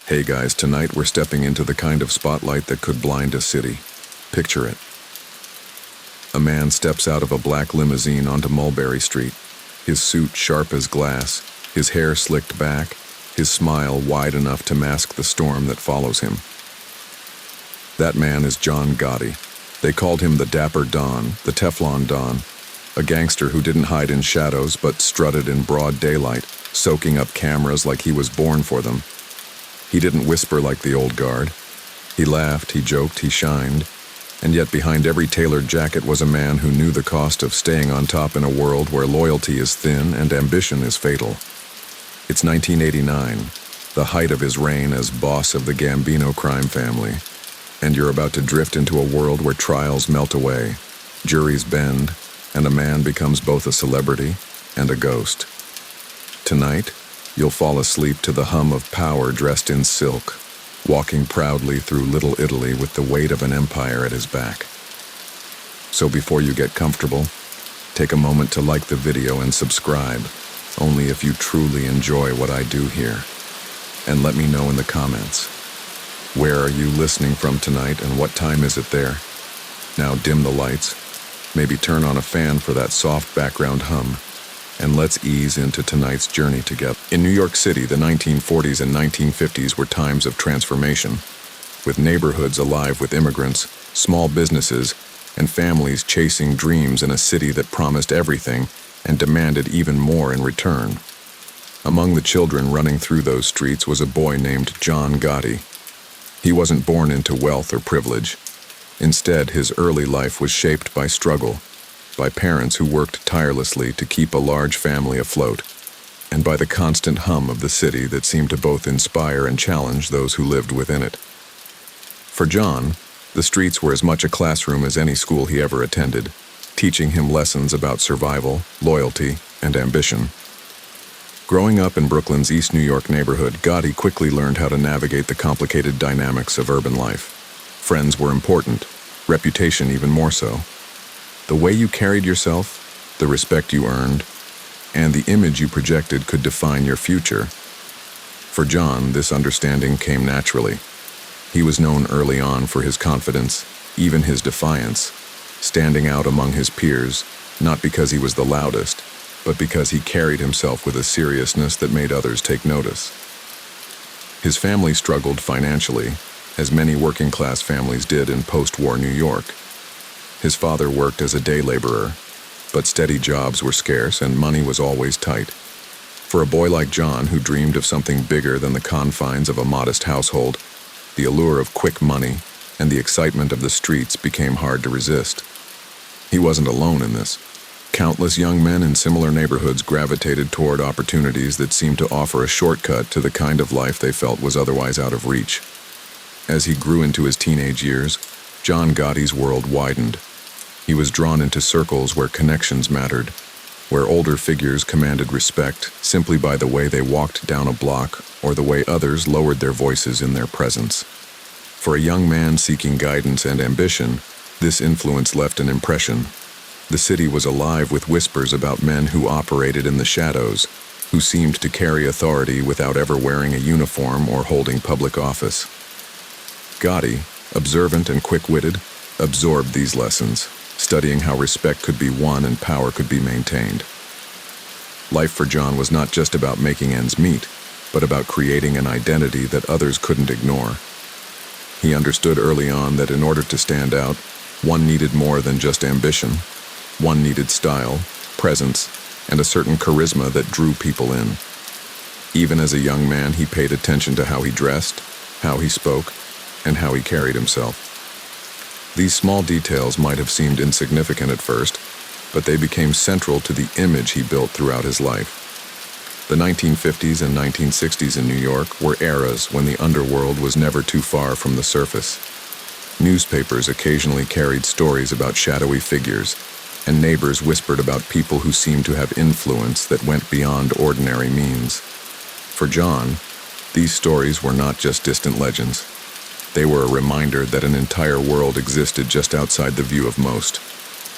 Hey guys, tonight we're stepping into the kind of spotlight that could blind a city. Picture it. A man steps out of a black limousine onto Mulberry Street, his suit sharp as glass, his hair slicked back, his smile wide enough to mask the storm that follows him. That man is John Gotti. They called him the Dapper Don, the Teflon Don, a gangster who didn't hide in shadows but strutted in broad daylight, soaking up cameras like he was born for them. He didn't whisper like the old guard. He laughed, he joked, he shined, and yet behind every tailored jacket was a man who knew the cost of staying on top in a world where loyalty is thin and ambition is fatal. It's 1989, the height of his reign as boss of the Gambino crime family, and you're about to drift into a world where trials melt away, juries bend, and a man becomes both a celebrity and a ghost. Tonight, you'll fall asleep to the hum of power dressed in silk, walking proudly through Little Italy with the weight of an empire at his back. So before you get comfortable, take a moment to like the video and subscribe, only if you truly enjoy what I do here. And let me know in the comments. Where are you listening from tonight and what time is it there? Now dim the lights, maybe turn on a fan for that soft background hum, and let's ease into tonight's journey together. In New York City, the 1940s and 1950s were times of transformation, with neighborhoods alive with immigrants, small businesses, and families chasing dreams in a city that promised everything and demanded even more in return. Among the children running through those streets was a boy named John Gotti. He wasn't born into wealth or privilege. Instead, his early life was shaped by struggle, by parents who worked tirelessly to keep a large family afloat, and by the constant hum of the city that seemed to both inspire and challenge those who lived within it. For John, the streets were as much a classroom as any school he ever attended, teaching him lessons about survival, loyalty, and ambition. Growing up in Brooklyn's East New York neighborhood, Gotti quickly learned how to navigate the complicated dynamics of urban life. Friends were important, reputation even more so. The way you carried yourself, the respect you earned, and the image you projected could define your future. For John, this understanding came naturally. He was known early on for his confidence, even his defiance, standing out among his peers, not because he was the loudest, but because he carried himself with a seriousness that made others take notice. His family struggled financially, as many working-class families did in post-war New York. His father worked as a day laborer, but steady jobs were scarce and money was always tight. For a boy like John, who dreamed of something bigger than the confines of a modest household, the allure of quick money and the excitement of the streets became hard to resist. He wasn't alone in this. Countless young men in similar neighborhoods gravitated toward opportunities that seemed to offer a shortcut to the kind of life they felt was otherwise out of reach. As he grew into his teenage years, John Gotti's world widened. He was drawn into circles where connections mattered, where older figures commanded respect simply by the way they walked down a block or the way others lowered their voices in their presence. For a young man seeking guidance and ambition, this influence left an impression. The city was alive with whispers about men who operated in the shadows, who seemed to carry authority without ever wearing a uniform or holding public office. Gotti, observant and quick-witted, absorbed these lessons, studying how respect could be won and power could be maintained. Life for John was not just about making ends meet, but about creating an identity that others couldn't ignore. He understood early on that in order to stand out, one needed more than just ambition. One needed style, presence, and a certain charisma that drew people in. Even as a young man, he paid attention to how he dressed, how he spoke, and how he carried himself. These small details might have seemed insignificant at first, but they became central to the image he built throughout his life. The 1950s and 1960s in New York were eras when the underworld was never too far from the surface. Newspapers occasionally carried stories about shadowy figures, and neighbors whispered about people who seemed to have influence that went beyond ordinary means. For John, these stories were not just distant legends. They were a reminder that an entire world existed just outside the view of most.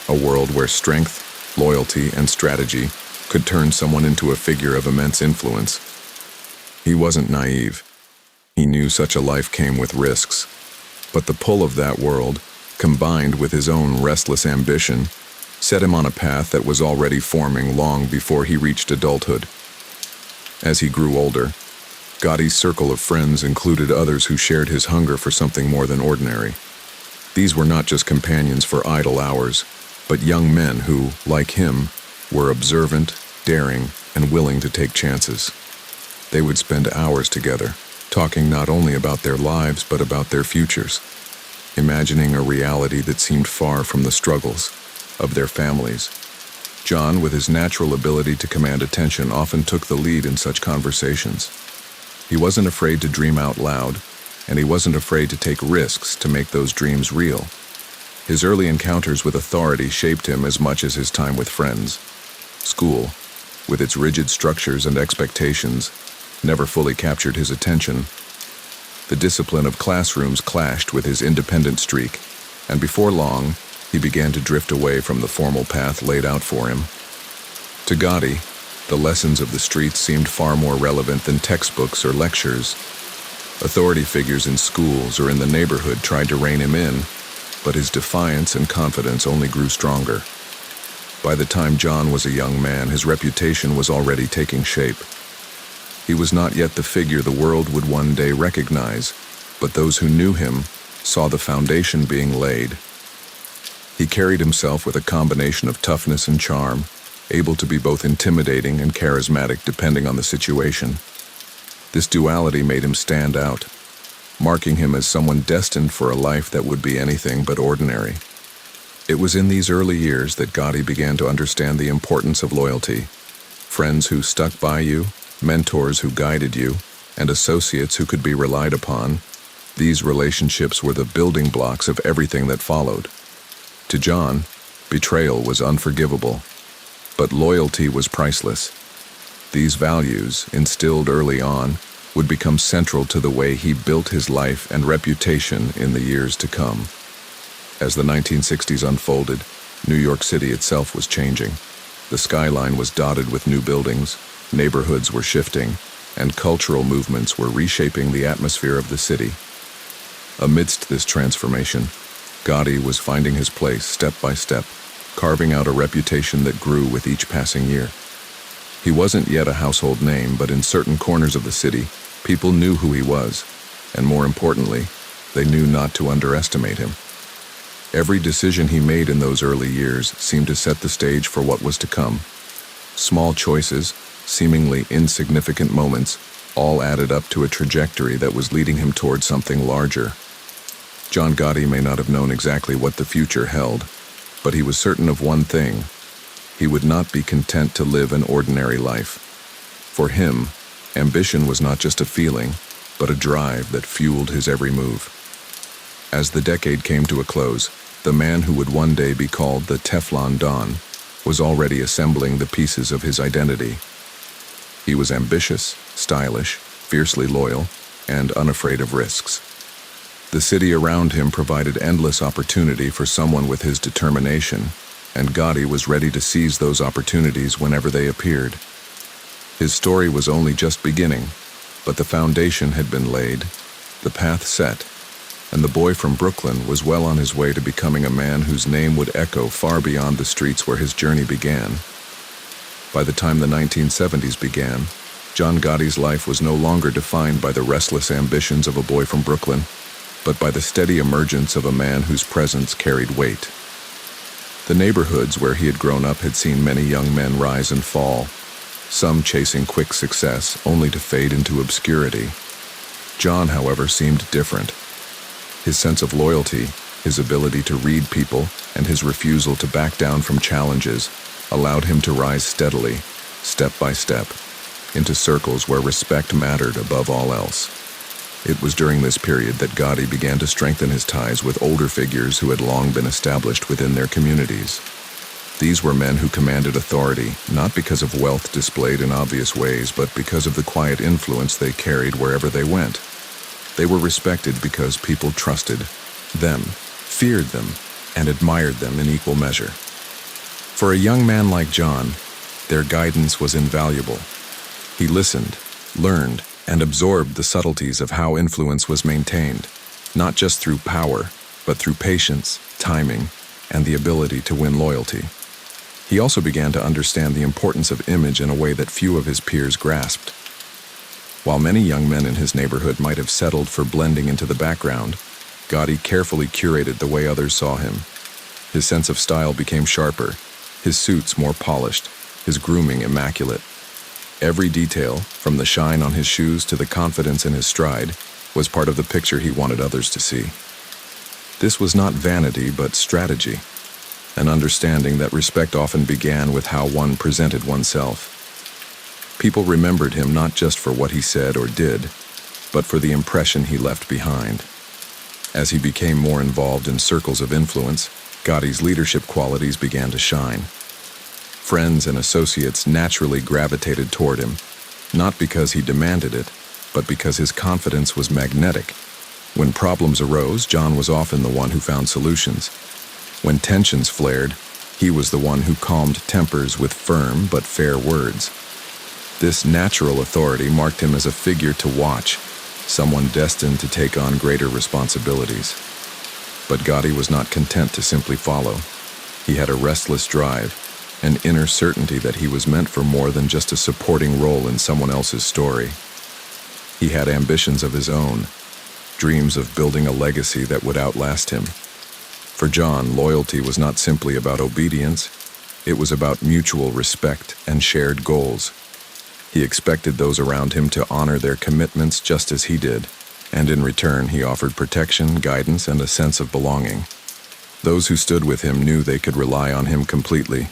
A world where strength, loyalty, and strategy could turn someone into a figure of immense influence. He wasn't naive. He knew such a life came with risks, but the pull of that world, combined with his own restless ambition, set him on a path that was already forming long before he reached adulthood. As he grew older, Gotti's circle of friends included others who shared his hunger for something more than ordinary. These were not just companions for idle hours, but young men who, like him, were observant, daring, and willing to take chances. They would spend hours together, talking not only about their lives but about their futures, imagining a reality that seemed far from the struggles of their families. John, with his natural ability to command attention, often took the lead in such conversations. He wasn't afraid to dream out loud, and he wasn't afraid to take risks to make those dreams real. His early encounters with authority shaped him as much as his time with friends. School, with its rigid structures and expectations, never fully captured his attention. The discipline of classrooms clashed with his independent streak, and before long, he began to drift away from the formal path laid out for him. To Gotti, the lessons of the streets seemed far more relevant than textbooks or lectures. Authority figures in schools or in the neighborhood tried to rein him in, but his defiance and confidence only grew stronger. By the time John was a young man, his reputation was already taking shape. He was not yet the figure the world would one day recognize, but those who knew him saw the foundation being laid. He carried himself with a combination of toughness and charm, able to be both intimidating and charismatic depending on the situation. This duality made him stand out, marking him as someone destined for a life that would be anything but ordinary. It was in these early years that Gotti began to understand the importance of loyalty. Friends who stuck by you, mentors who guided you, and associates who could be relied upon, these relationships were the building blocks of everything that followed. To John, betrayal was unforgivable, but loyalty was priceless. These values, instilled early on, would become central to the way he built his life and reputation in the years to come. As the 1960s unfolded, New York City itself was changing. The skyline was dotted with new buildings, neighborhoods were shifting, and cultural movements were reshaping the atmosphere of the city. Amidst this transformation, Gotti was finding his place step by step, carving out a reputation that grew with each passing year. He wasn't yet a household name, but in certain corners of the city, people knew who he was, and more importantly, they knew not to underestimate him. Every decision he made in those early years seemed to set the stage for what was to come. Small choices, seemingly insignificant moments, all added up to a trajectory that was leading him toward something larger. John Gotti may not have known exactly what the future held, but he was certain of one thing: he would not be content to live an ordinary life. For him, ambition was not just a feeling, but a drive that fueled his every move. As the decade came to a close, the man who would one day be called the Teflon Don was already assembling the pieces of his identity. He was ambitious, stylish, fiercely loyal, and unafraid of risks. The city around him provided endless opportunity for someone with his determination, and Gotti was ready to seize those opportunities whenever they appeared. His story was only just beginning, but the foundation had been laid, the path set, and the boy from Brooklyn was well on his way to becoming a man whose name would echo far beyond the streets where his journey began. By the time the 1970s began, John Gotti's life was no longer defined by the restless ambitions of a boy from Brooklyn, but by the steady emergence of a man whose presence carried weight. The neighborhoods where he had grown up had seen many young men rise and fall, some chasing quick success only to fade into obscurity. John, however, seemed different. His sense of loyalty, his ability to read people, and his refusal to back down from challenges allowed him to rise steadily, step by step, into circles where respect mattered above all else. It was during this period that Gotti began to strengthen his ties with older figures who had long been established within their communities. These were men who commanded authority, not because of wealth displayed in obvious ways, but because of the quiet influence they carried wherever they went. They were respected because people trusted them, feared them, and admired them in equal measure. For a young man like John, their guidance was invaluable. He listened, learned, and absorbed the subtleties of how influence was maintained, not just through power, but through patience, timing, and the ability to win loyalty. He also began to understand the importance of image in a way that few of his peers grasped. While many young men in his neighborhood might have settled for blending into the background, Gotti carefully curated the way others saw him. His sense of style became sharper, his suits more polished, his grooming immaculate. Every detail, from the shine on his shoes to the confidence in his stride, was part of the picture he wanted others to see. This was not vanity, but strategy, an understanding that respect often began with how one presented oneself. People remembered him not just for what he said or did, but for the impression he left behind. As he became more involved in circles of influence, Gotti's leadership qualities began to shine. Friends and associates naturally gravitated toward him, not because he demanded it, but because his confidence was magnetic. When problems arose, John was often the one who found solutions. When tensions flared, he was the one who calmed tempers with firm but fair words. This natural authority marked him as a figure to watch, someone destined to take on greater responsibilities. But Gotti was not content to simply follow. He had a restless drive, an inner certainty that he was meant for more than just a supporting role in someone else's story. He had ambitions of his own, dreams of building a legacy that would outlast him. For John, loyalty was not simply about obedience, it was about mutual respect and shared goals. He expected those around him to honor their commitments just as he did, and in return he offered protection, guidance, and a sense of belonging. Those who stood with him knew they could rely on him completely,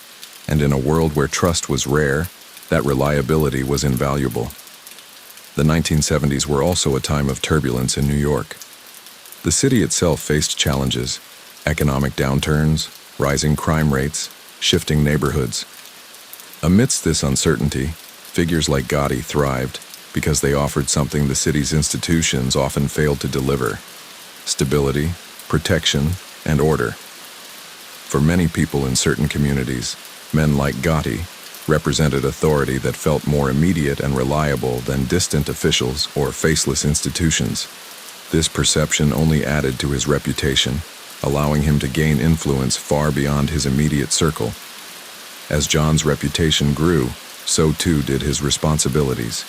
and in a world where trust was rare, that reliability was invaluable. The 1970s were also a time of turbulence in New York. The city itself faced challenges: economic downturns, rising crime rates, shifting neighborhoods. Amidst this uncertainty, figures like Gotti thrived because they offered something the city's institutions often failed to deliver: stability, protection, and order. For many people in certain communities, men like Gotti represented authority that felt more immediate and reliable than distant officials or faceless institutions. This perception only added to his reputation, allowing him to gain influence far beyond his immediate circle. As John's reputation grew, so too did his responsibilities.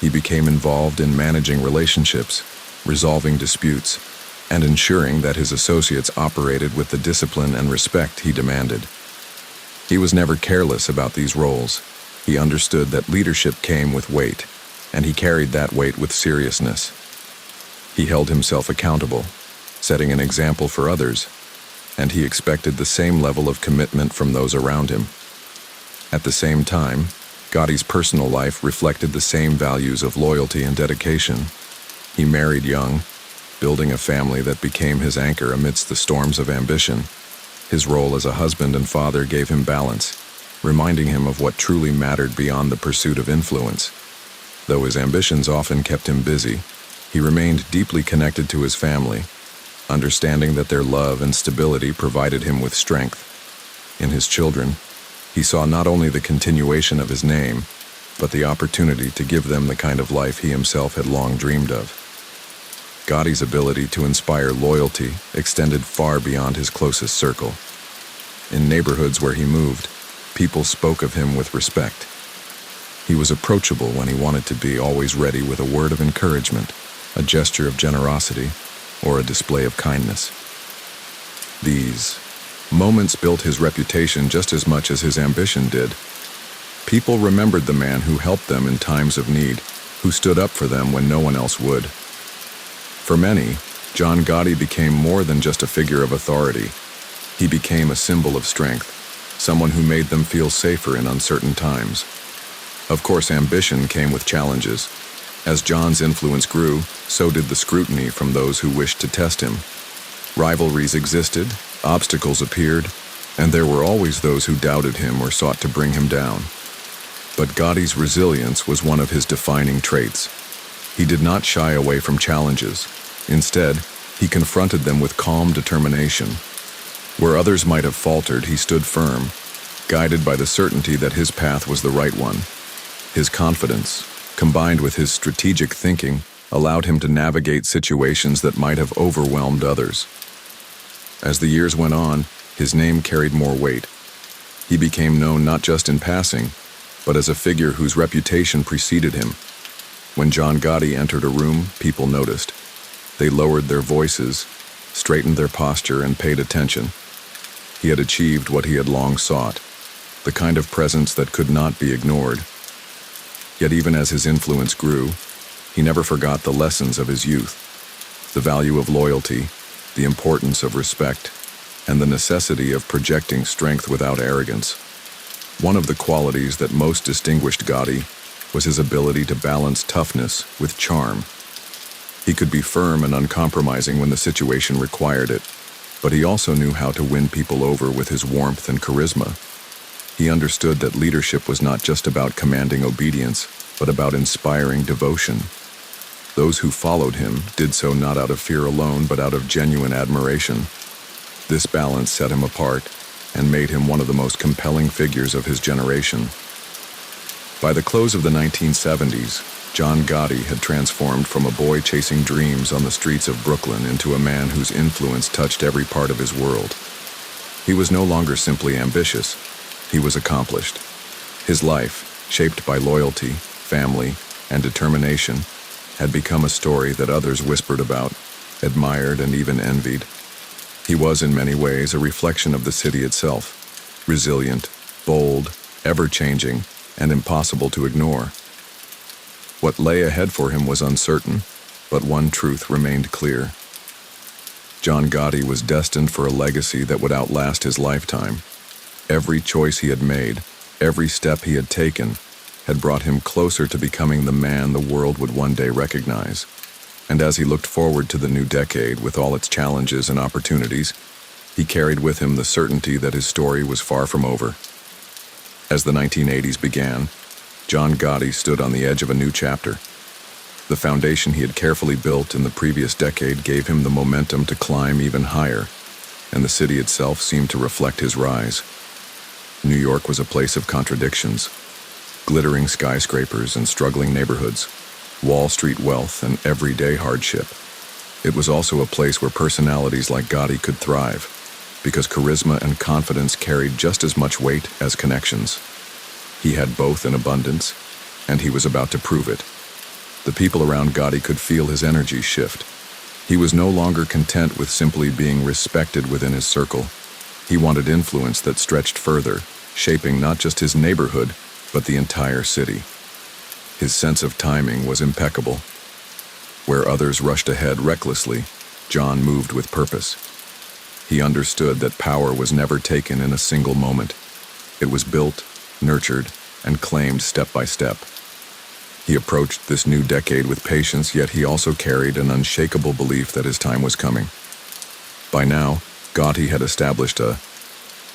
He became involved in managing relationships, resolving disputes, and ensuring that his associates operated with the discipline and respect he demanded. He was never careless about these roles. He understood that leadership came with weight, and he carried that weight with seriousness. He held himself accountable, setting an example for others, and he expected the same level of commitment from those around him. At the same time, Gotti's personal life reflected the same values of loyalty and dedication. He married young, building a family that became his anchor amidst the storms of ambition. His role as a husband and father gave him balance, reminding him of what truly mattered beyond the pursuit of influence. Though his ambitions often kept him busy, he remained deeply connected to his family, understanding that their love and stability provided him with strength. In his children, he saw not only the continuation of his name, but the opportunity to give them the kind of life he himself had long dreamed of. Gotti's ability to inspire loyalty extended far beyond his closest circle. In neighborhoods where he moved, people spoke of him with respect. He was approachable when he wanted to be, always ready with a word of encouragement, a gesture of generosity, or a display of kindness. These moments built his reputation just as much as his ambition did. People remembered the man who helped them in times of need, who stood up for them when no one else would. For many, John Gotti became more than just a figure of authority. He became a symbol of strength, someone who made them feel safer in uncertain times. Of course, ambition came with challenges. As John's influence grew, so did the scrutiny from those who wished to test him. Rivalries existed, obstacles appeared, and there were always those who doubted him or sought to bring him down. But Gotti's resilience was one of his defining traits. He did not shy away from challenges. Instead, he confronted them with calm determination. Where others might have faltered, he stood firm, guided by the certainty that his path was the right one. His confidence, combined with his strategic thinking, allowed him to navigate situations that might have overwhelmed others. As the years went on, his name carried more weight. He became known not just in passing, but as a figure whose reputation preceded him. When John Gotti entered a room, people noticed. They lowered their voices, straightened their posture, and paid attention. He had achieved what he had long sought, the kind of presence that could not be ignored. Yet even as his influence grew, he never forgot the lessons of his youth, the value of loyalty, the importance of respect, and the necessity of projecting strength without arrogance. One of the qualities that most distinguished Gotti was his ability to balance toughness with charm. He could be firm and uncompromising when the situation required it, but he also knew how to win people over with his warmth and charisma. He understood that leadership was not just about commanding obedience, but about inspiring devotion. Those who followed him did so not out of fear alone, but out of genuine admiration. This balance set him apart and made him one of the most compelling figures of his generation. By the close of the 1970s, John Gotti had transformed from a boy chasing dreams on the streets of Brooklyn into a man whose influence touched every part of his world. He was no longer simply ambitious. He was accomplished. His life, shaped by loyalty, family, and determination, had become a story that others whispered about, admired, and even envied. He was in many ways a reflection of the city itself, resilient, bold, ever-changing, and impossible to ignore. What lay ahead for him was uncertain, but one truth remained clear. John Gotti was destined for a legacy that would outlast his lifetime. Every choice he had made, every step he had taken, had brought him closer to becoming the man the world would one day recognize. And as he looked forward to the new decade with all its challenges and opportunities, he carried with him the certainty that his story was far from over. As the 1980s began, John Gotti stood on the edge of a new chapter. The foundation he had carefully built in the previous decade gave him the momentum to climb even higher, and the city itself seemed to reflect his rise. New York was a place of contradictions, glittering skyscrapers and struggling neighborhoods, Wall Street wealth and everyday hardship. It was also a place where personalities like Gotti could thrive, because charisma and confidence carried just as much weight as connections. He had both in abundance, and he was about to prove it. The people around Gotti could feel his energy shift. He was no longer content with simply being respected within his circle. He wanted influence that stretched further, shaping not just his neighborhood, but the entire city. His sense of timing was impeccable. Where others rushed ahead recklessly, John moved with purpose. He understood that power was never taken in a single moment. It was built, nurtured, and claimed step by step. He approached this new decade with patience, yet he also carried an unshakable belief that his time was coming. By now, Gotti had established a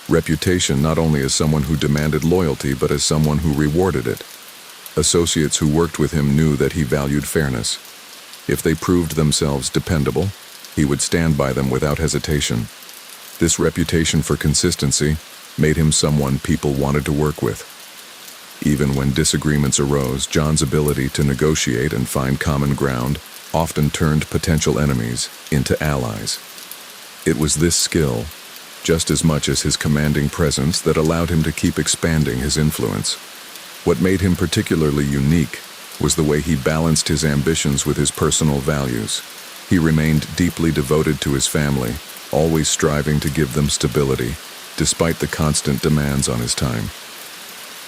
reputation not only as someone who demanded loyalty, but as someone who rewarded it. Associates who worked with him knew that he valued fairness. If they proved themselves dependable, he would stand by them without hesitation. This reputation for consistency made him someone people wanted to work with. Even when disagreements arose, John's ability to negotiate and find common ground often turned potential enemies into allies. It was this skill, just as much as his commanding presence, that allowed him to keep expanding his influence. What made him particularly unique was the way he balanced his ambitions with his personal values. He remained deeply devoted to his family, always striving to give them stability, despite the constant demands on his time.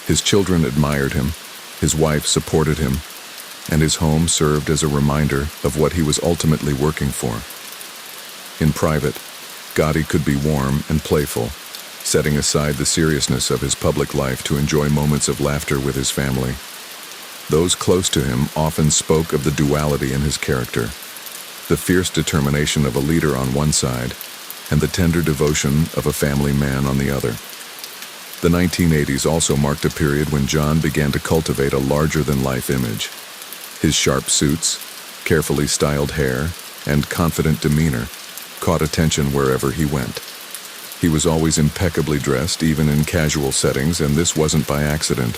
His children admired him, his wife supported him, and his home served as a reminder of what he was ultimately working for. In private, Gotti could be warm and playful, setting aside the seriousness of his public life to enjoy moments of laughter with his family. Those close to him often spoke of the duality in his character, the fierce determination of a leader on one side, and the tender devotion of a family man on the other. The 1980s also marked a period when John began to cultivate a larger-than-life image. His sharp suits, carefully styled hair, and confident demeanor caught attention wherever he went. He was always impeccably dressed, even in casual settings, and this wasn't by accident.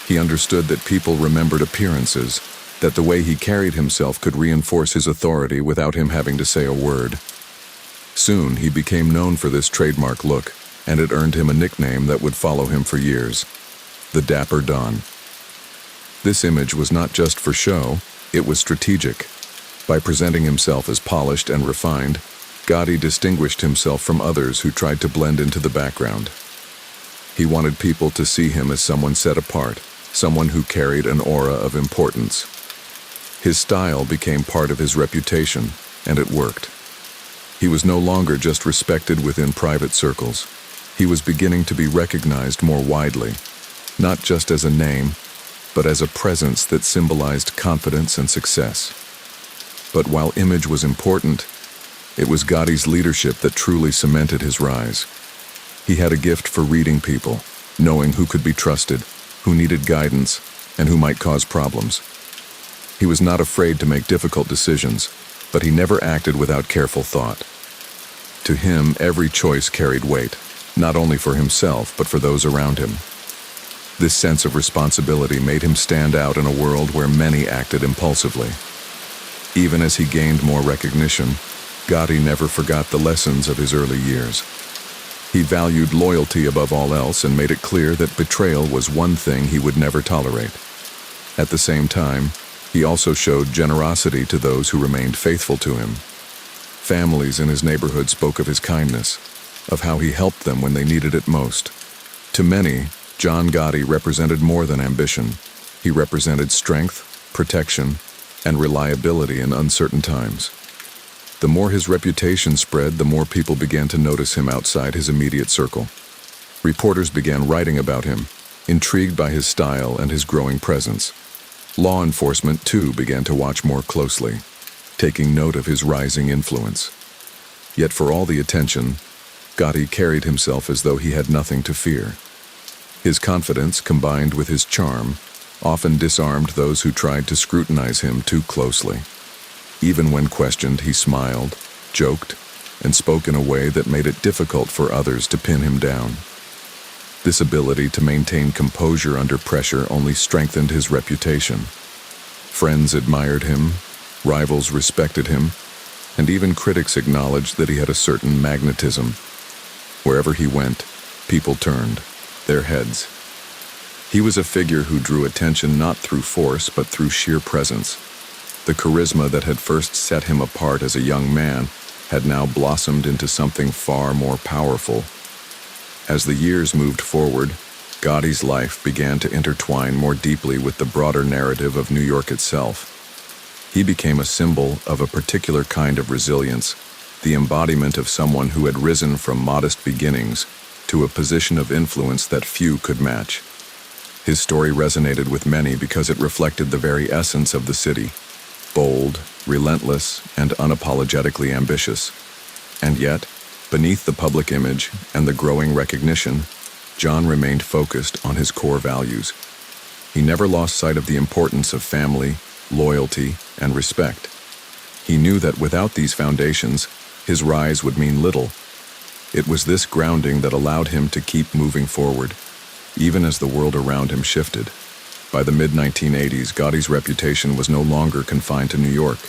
He understood that people remembered appearances, that the way he carried himself could reinforce his authority without him having to say a word. Soon, he became known for this trademark look, and it earned him a nickname that would follow him for years: the Dapper Don. This image was not just for show, it was strategic. By presenting himself as polished and refined, Gotti distinguished himself from others who tried to blend into the background. He wanted people to see him as someone set apart, someone who carried an aura of importance. His style became part of his reputation, and it worked. He was no longer just respected within private circles. He was beginning to be recognized more widely, not just as a name, but as a presence that symbolized confidence and success. But while image was important, it was Gotti's leadership that truly cemented his rise. He had a gift for reading people, knowing who could be trusted, who needed guidance, and who might cause problems. He was not afraid to make difficult decisions, but he never acted without careful thought. To him, every choice carried weight, not only for himself, but for those around him. This sense of responsibility made him stand out in a world where many acted impulsively. Even as he gained more recognition, Gotti never forgot the lessons of his early years. He valued loyalty above all else and made it clear that betrayal was one thing he would never tolerate. At the same time, he also showed generosity to those who remained faithful to him. Families in his neighborhood spoke of his kindness, of how he helped them when they needed it most. To many, John Gotti represented more than ambition. He represented strength, protection, and reliability in uncertain times. The more his reputation spread, the more people began to notice him outside his immediate circle. Reporters began writing about him, intrigued by his style and his growing presence. Law enforcement, too, began to watch more closely, taking note of his rising influence. Yet for all the attention, Gotti carried himself as though he had nothing to fear. His confidence, combined with his charm, often disarmed those who tried to scrutinize him too closely. Even when questioned, he smiled, joked, and spoke in a way that made it difficult for others to pin him down. This ability to maintain composure under pressure only strengthened his reputation. Friends admired him, rivals respected him, and even critics acknowledged that he had a certain magnetism. Wherever he went, people turned their heads. He was a figure who drew attention not through force but through sheer presence. The charisma that had first set him apart as a young man had now blossomed into something far more powerful. As the years moved forward, Gotti's life began to intertwine more deeply with the broader narrative of New York itself. He became a symbol of a particular kind of resilience, the embodiment of someone who had risen from modest beginnings to a position of influence that few could match. His story resonated with many because it reflected the very essence of the city: bold, relentless, and unapologetically ambitious. And yet, beneath the public image and the growing recognition, John remained focused on his core values. He never lost sight of the importance of family, loyalty, and respect. He knew that without these foundations, his rise would mean little. It was this grounding that allowed him to keep moving forward, even as the world around him shifted. By the mid-1980s, Gotti's reputation was no longer confined to New York.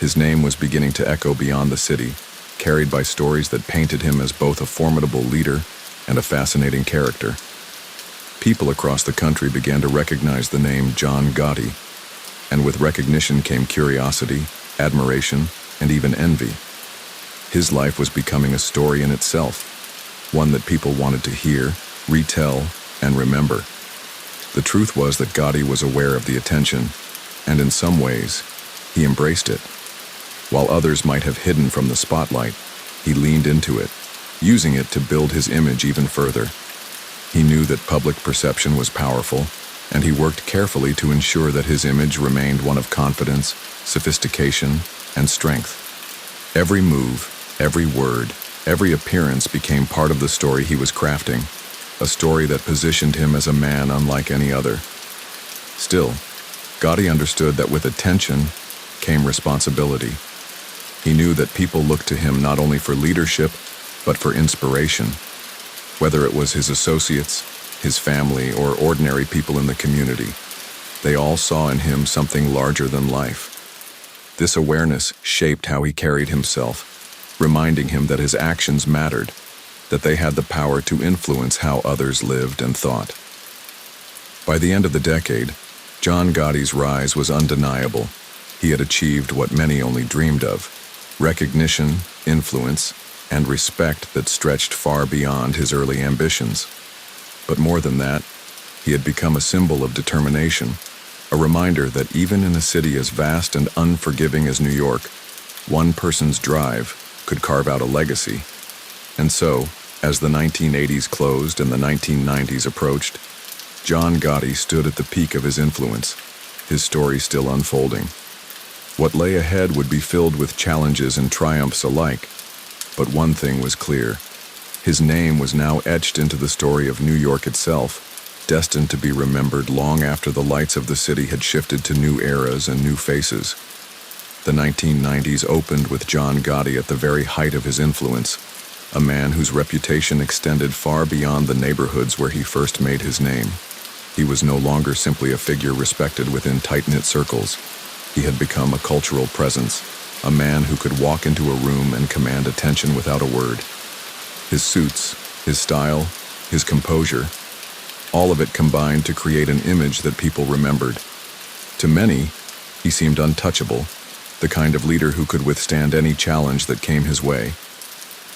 His name was beginning to echo beyond the city, carried by stories that painted him as both a formidable leader and a fascinating character. People across the country began to recognize the name John Gotti, and with recognition came curiosity, admiration, and even envy. His life was becoming a story in itself, one that people wanted to hear, retell, and remember. The truth was that Gotti was aware of the attention, and in some ways, he embraced it. While others might have hidden from the spotlight, he leaned into it, using it to build his image even further. He knew that public perception was powerful, and he worked carefully to ensure that his image remained one of confidence, sophistication, and strength. Every move, every word, every appearance became part of the story he was crafting, a story that positioned him as a man unlike any other. Still, Gotti understood that with attention came responsibility. He knew that people looked to him not only for leadership, but for inspiration. Whether it was his associates, his family, or ordinary people in the community. They all saw in him something larger than life. This awareness shaped how he carried himself, reminding him that his actions mattered, that they had the power to influence how others lived and thought. By the end of the decade, John Gotti's rise was undeniable. He had achieved what many only dreamed of: recognition, influence, and respect that stretched far beyond his early ambitions. But more than that, he had become a symbol of determination, a reminder that even in a city as vast and unforgiving as New York, one person's drive could carve out a legacy. And so, as the 1980s closed and the 1990s approached, John Gotti stood at the peak of his influence, his story still unfolding. What lay ahead would be filled with challenges and triumphs alike, but one thing was clear. His name was now etched into the story of New York itself, destined to be remembered long after the lights of the city had shifted to new eras and new faces. The 1990s opened with John Gotti at the very height of his influence, a man whose reputation extended far beyond the neighborhoods where he first made his name. He was no longer simply a figure respected within tight-knit circles. He had become a cultural presence, a man who could walk into a room and command attention without a word. His suits, his style, his composure, all of it combined to create an image that people remembered. To many, he seemed untouchable, the kind of leader who could withstand any challenge that came his way.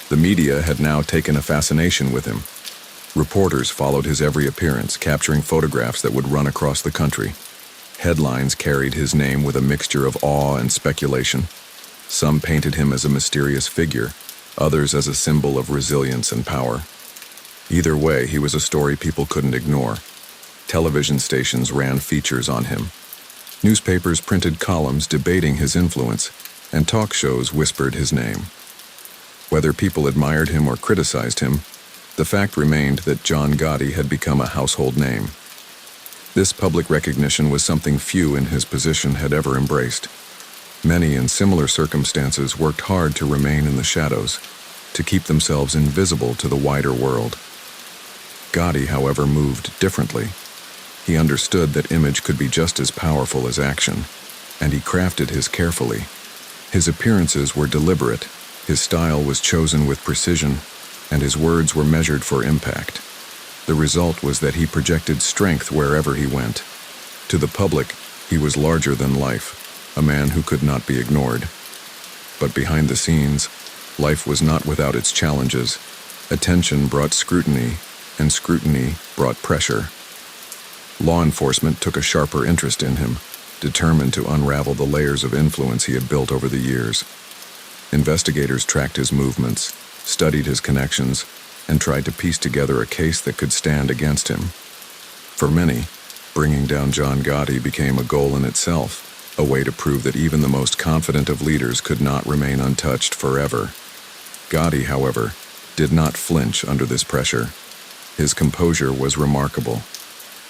The media had now taken a fascination with him. Reporters followed his every appearance, capturing photographs that would run across the country. Headlines carried his name with a mixture of awe and speculation. Some painted him as a mysterious figure, others as a symbol of resilience and power. Either way, he was a story people couldn't ignore. Television stations ran features on him. Newspapers printed columns debating his influence, and talk shows whispered his name. Whether people admired him or criticized him, the fact remained that John Gotti had become a household name. This public recognition was something few in his position had ever embraced. Many in similar circumstances worked hard to remain in the shadows, to keep themselves invisible to the wider world. Gotti, however, moved differently. He understood that image could be just as powerful as action, and he crafted his carefully. His appearances were deliberate, his style was chosen with precision, and his words were measured for impact. The result was that he projected strength wherever he went. To the public, he was larger than life, a man who could not be ignored. But behind the scenes, life was not without its challenges. Attention brought scrutiny, and scrutiny brought pressure. Law enforcement took a sharper interest in him, determined to unravel the layers of influence he had built over the years. Investigators tracked his movements, studied his connections, and tried to piece together a case that could stand against him. For many, bringing down John Gotti became a goal in itself, a way to prove that even the most confident of leaders could not remain untouched forever. Gotti, however, did not flinch under this pressure. His composure was remarkable.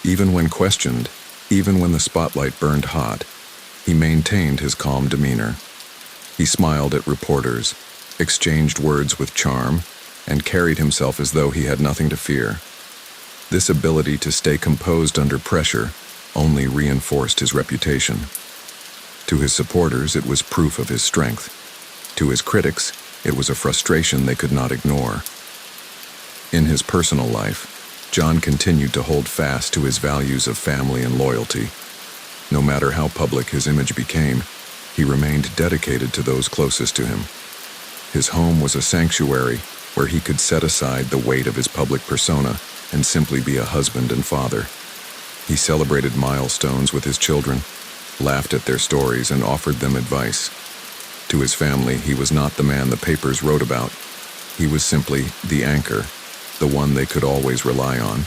Even when questioned, even when the spotlight burned hot, he maintained his calm demeanor. He smiled at reporters, exchanged words with charm, and carried himself as though he had nothing to fear. This ability to stay composed under pressure only reinforced his reputation. To his supporters, it was proof of his strength. To his critics, it was a frustration they could not ignore. In his personal life, John continued to hold fast to his values of family and loyalty. No matter how public his image became, he remained dedicated to those closest to him. His home was a sanctuary where he could set aside the weight of his public persona and simply be a husband and father. He celebrated milestones with his children, laughed at their stories, and offered them advice. To his family, he was not the man the papers wrote about. He was simply the anchor, the one they could always rely on.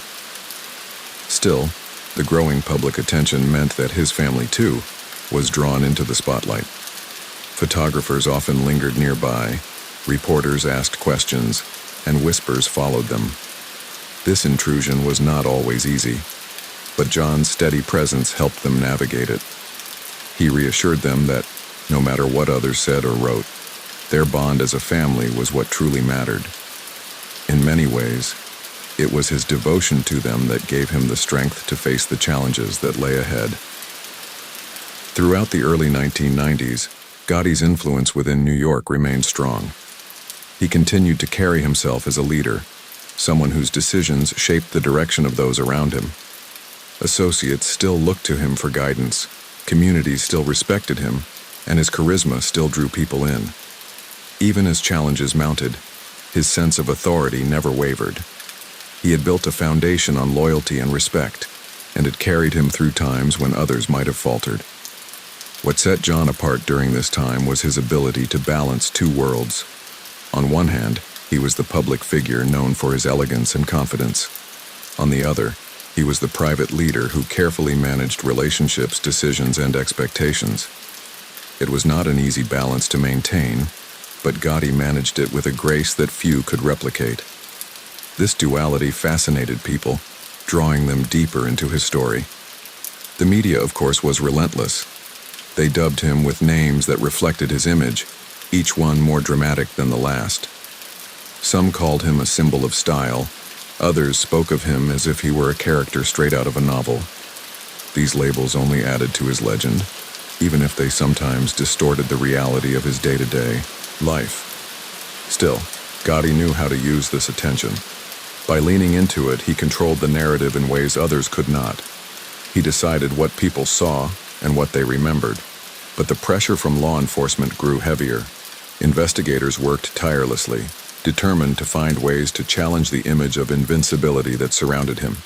Still, the growing public attention meant that his family, too, was drawn into the spotlight. Photographers often lingered nearby, reporters asked questions, and whispers followed them. This intrusion was not always easy, but John's steady presence helped them navigate it. He reassured them that, no matter what others said or wrote, their bond as a family was what truly mattered. In many ways, It was his devotion to them that gave him the strength to face the challenges that lay ahead. Throughout the early 1990s, Gotti's influence within New York remained strong. He continued to carry himself as a leader, someone whose decisions shaped the direction of those around him. Associates still looked to him for guidance, communities still respected him, and his charisma still drew people in. Even as challenges mounted, his sense of authority never wavered. He had built a foundation on loyalty and respect, and it carried him through times when others might have faltered. What set John apart during this time was his ability to balance two worlds. On one hand, he was the public figure known for his elegance and confidence. On the other, he was the private leader who carefully managed relationships, decisions, and expectations. It was not an easy balance to maintain, but Gotti managed it with a grace that few could replicate. This duality fascinated people, drawing them deeper into his story. The media, of course, was relentless. They dubbed him with names that reflected his image, each one more dramatic than the last. Some called him a symbol of style, others spoke of him as if he were a character straight out of a novel. These labels only added to his legend, even if they sometimes distorted the reality of his day-to-day life. Still, Gotti knew how to use this attention. By leaning into it, he controlled the narrative in ways others could not. He decided what people saw and what they remembered. But the pressure from law enforcement grew heavier. Investigators worked tirelessly, determined to find ways to challenge the image of invincibility that surrounded him.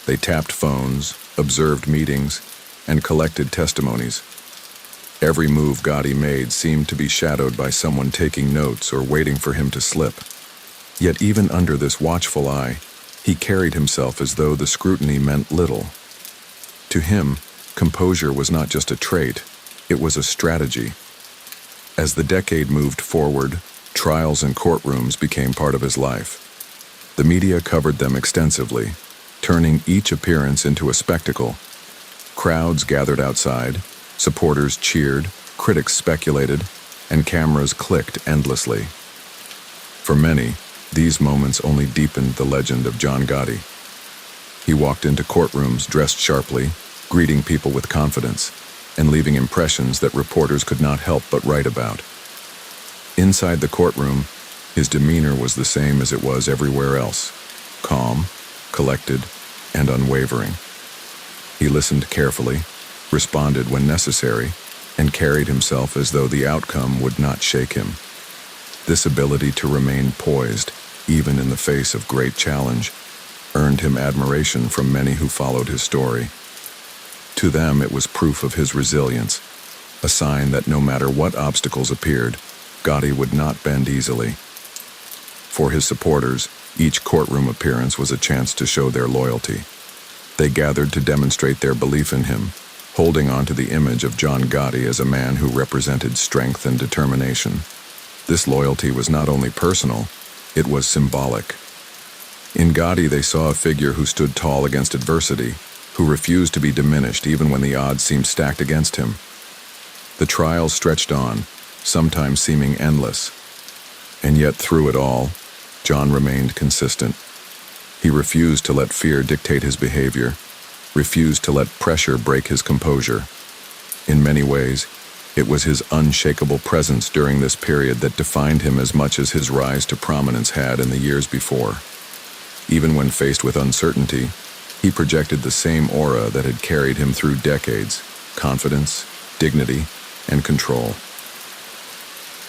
They tapped phones, observed meetings, and collected testimonies. Every move Gotti made seemed to be shadowed by someone taking notes or waiting for him to slip. Yet even under this watchful eye, he carried himself as though the scrutiny meant little. To him, composure was not just a trait, it was a strategy. As the decade moved forward, trials and courtrooms became part of his life. The media covered them extensively, turning each appearance into a spectacle. Crowds gathered outside, supporters cheered, critics speculated, and cameras clicked endlessly. For many, these moments only deepened the legend of John Gotti. He walked into courtrooms dressed sharply, greeting people with confidence, and leaving impressions that reporters could not help but write about. Inside the courtroom, his demeanor was the same as it was everywhere else: calm, collected, and unwavering. He listened carefully, responded when necessary, and carried himself as though the outcome would not shake him. This ability to remain poised, even in the face of great challenge, earned him admiration from many who followed his story. To them, it was proof of his resilience, a sign that no matter what obstacles appeared, Gotti would not bend easily. For his supporters, each courtroom appearance was a chance to show their loyalty. They gathered to demonstrate their belief in him, holding on to the image of John Gotti as a man who represented strength and determination. This loyalty was not only personal, it was symbolic. In Gotti, they saw a figure who stood tall against adversity, who refused to be diminished even when the odds seemed stacked against him. The trials stretched on, sometimes seeming endless. And yet through it all, John remained consistent. He refused to let fear dictate his behavior, refused to let pressure break his composure. In many ways, it was his unshakable presence during this period that defined him as much as his rise to prominence had in the years before. Even when faced with uncertainty, he projected the same aura that had carried him through decades: confidence, dignity, and control.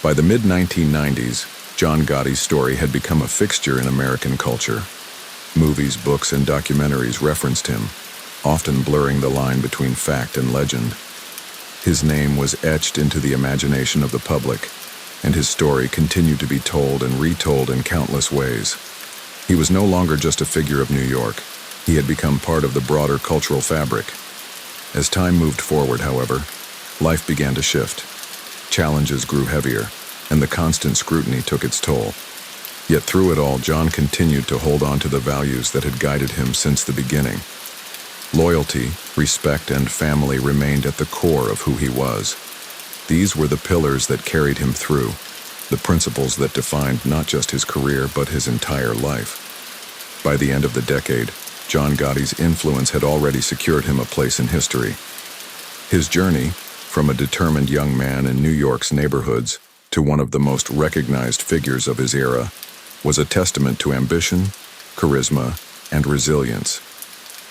By the mid-1990s, John Gotti's story had become a fixture in American culture. Movies, books, and documentaries referenced him, often blurring the line between fact and legend. His name was etched into the imagination of the public, and his story continued to be told and retold in countless ways. He was no longer just a figure of New York. He had become part of the broader cultural fabric. As time moved forward, however, life began to shift. Challenges grew heavier, and the constant scrutiny took its toll. Yet through it all, John continued to hold on to the values that had guided him since the beginning. Loyalty, respect, and family remained at the core of who he was. These were the pillars that carried him through, the principles that defined not just his career but his entire life. By the end of the decade, John Gotti's influence had already secured him a place in history. His journey, from a determined young man in New York's neighborhoods to one of the most recognized figures of his era, was a testament to ambition, charisma, and resilience.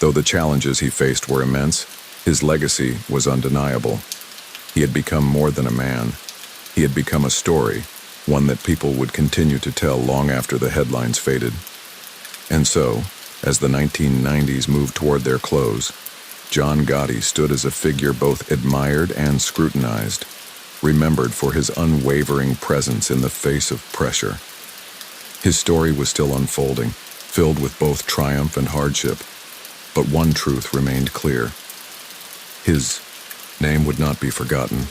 Though the challenges he faced were immense, his legacy was undeniable. He had become more than a man. He had become a story, one that people would continue to tell long after the headlines faded. And so, as the 1990s moved toward their close, John Gotti stood as a figure both admired and scrutinized, remembered for his unwavering presence in the face of pressure. His story was still unfolding, filled with both triumph and hardship, but one truth remained clear. His name would not be forgotten.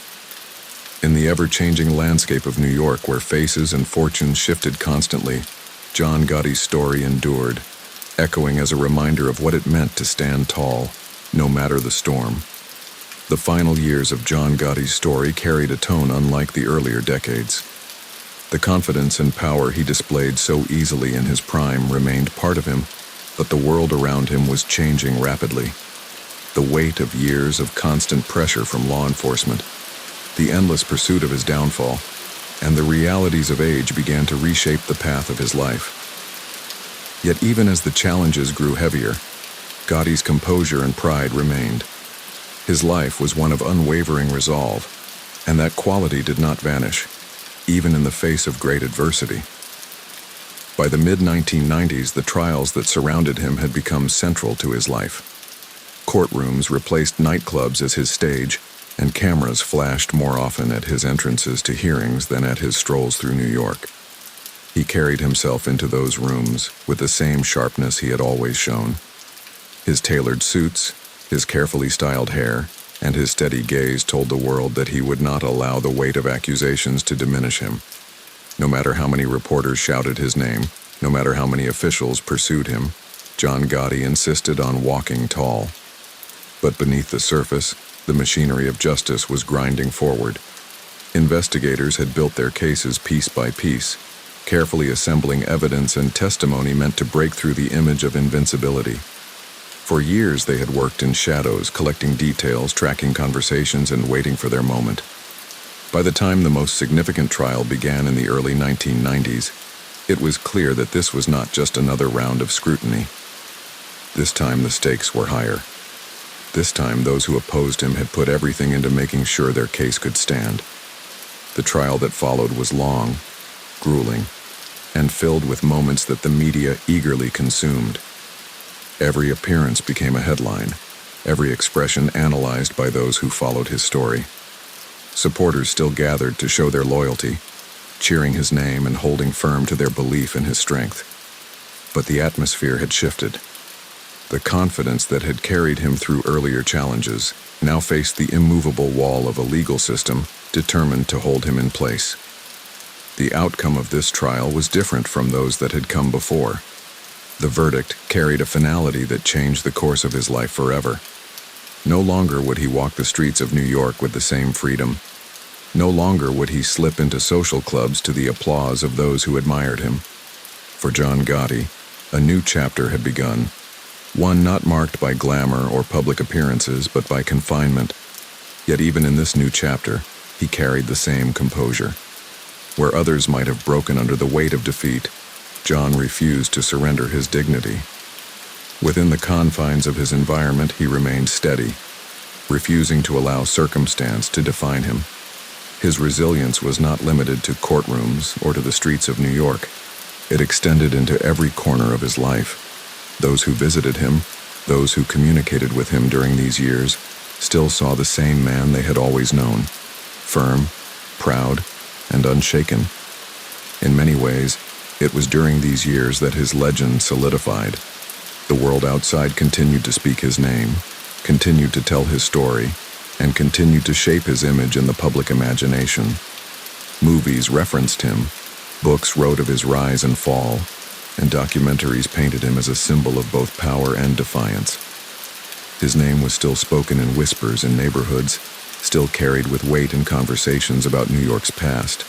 In the ever-changing landscape of New York, where faces and fortunes shifted constantly, John Gotti's story endured, echoing as a reminder of what it meant to stand tall, no matter the storm. The final years of John Gotti's story carried a tone unlike the earlier decades. The confidence and power he displayed so easily in his prime remained part of him, but the world around him was changing rapidly. The weight of years of constant pressure from law enforcement, the endless pursuit of his downfall, and the realities of age began to reshape the path of his life. Yet even as the challenges grew heavier, Gotti's composure and pride remained. His life was one of unwavering resolve, and that quality did not vanish, even in the face of great adversity. By the mid-1990s, the trials that surrounded him had become central to his life. Courtrooms replaced nightclubs as his stage, and cameras flashed more often at his entrances to hearings than at his strolls through New York. He carried himself into those rooms with the same sharpness he had always shown. His tailored suits, his carefully styled hair, and his steady gaze told the world that he would not allow the weight of accusations to diminish him. No matter how many reporters shouted his name, no matter how many officials pursued him, John Gotti insisted on walking tall. But beneath the surface, the machinery of justice was grinding forward. Investigators had built their cases piece by piece, carefully assembling evidence and testimony meant to break through the image of invincibility. For years they had worked in shadows, collecting details, tracking conversations, and waiting for their moment. By the time the most significant trial began in the early 1990s, it was clear that this was not just another round of scrutiny. This time the stakes were higher. This time those who opposed him had put everything into making sure their case could stand. The trial that followed was long, grueling, and filled with moments that the media eagerly consumed. Every appearance became a headline, every expression analyzed by those who followed his story. Supporters still gathered to show their loyalty, cheering his name and holding firm to their belief in his strength. But the atmosphere had shifted. The confidence that had carried him through earlier challenges now faced the immovable wall of a legal system determined to hold him in place. The outcome of this trial was different from those that had come before. The verdict carried a finality that changed the course of his life forever. No longer would he walk the streets of New York with the same freedom. No longer would he slip into social clubs to the applause of those who admired him. For John Gotti, a new chapter had begun, one not marked by glamour or public appearances, but by confinement. Yet even in this new chapter, he carried the same composure. Where others might have broken under the weight of defeat, John refused to surrender his dignity. Within the confines of his environment, he remained steady, refusing to allow circumstance to define him. His resilience was not limited to courtrooms or to the streets of New York. It extended into every corner of his life. Those who visited him, those who communicated with him during these years, still saw the same man they had always known, firm, proud, and unshaken. In many ways, it was during these years that his legend solidified. The world outside continued to speak his name, continued to tell his story, and continued to shape his image in the public imagination. Movies referenced him, books wrote of his rise and fall, and documentaries painted him as a symbol of both power and defiance. His name was still spoken in whispers in neighborhoods, still carried with weight in conversations about New York's past.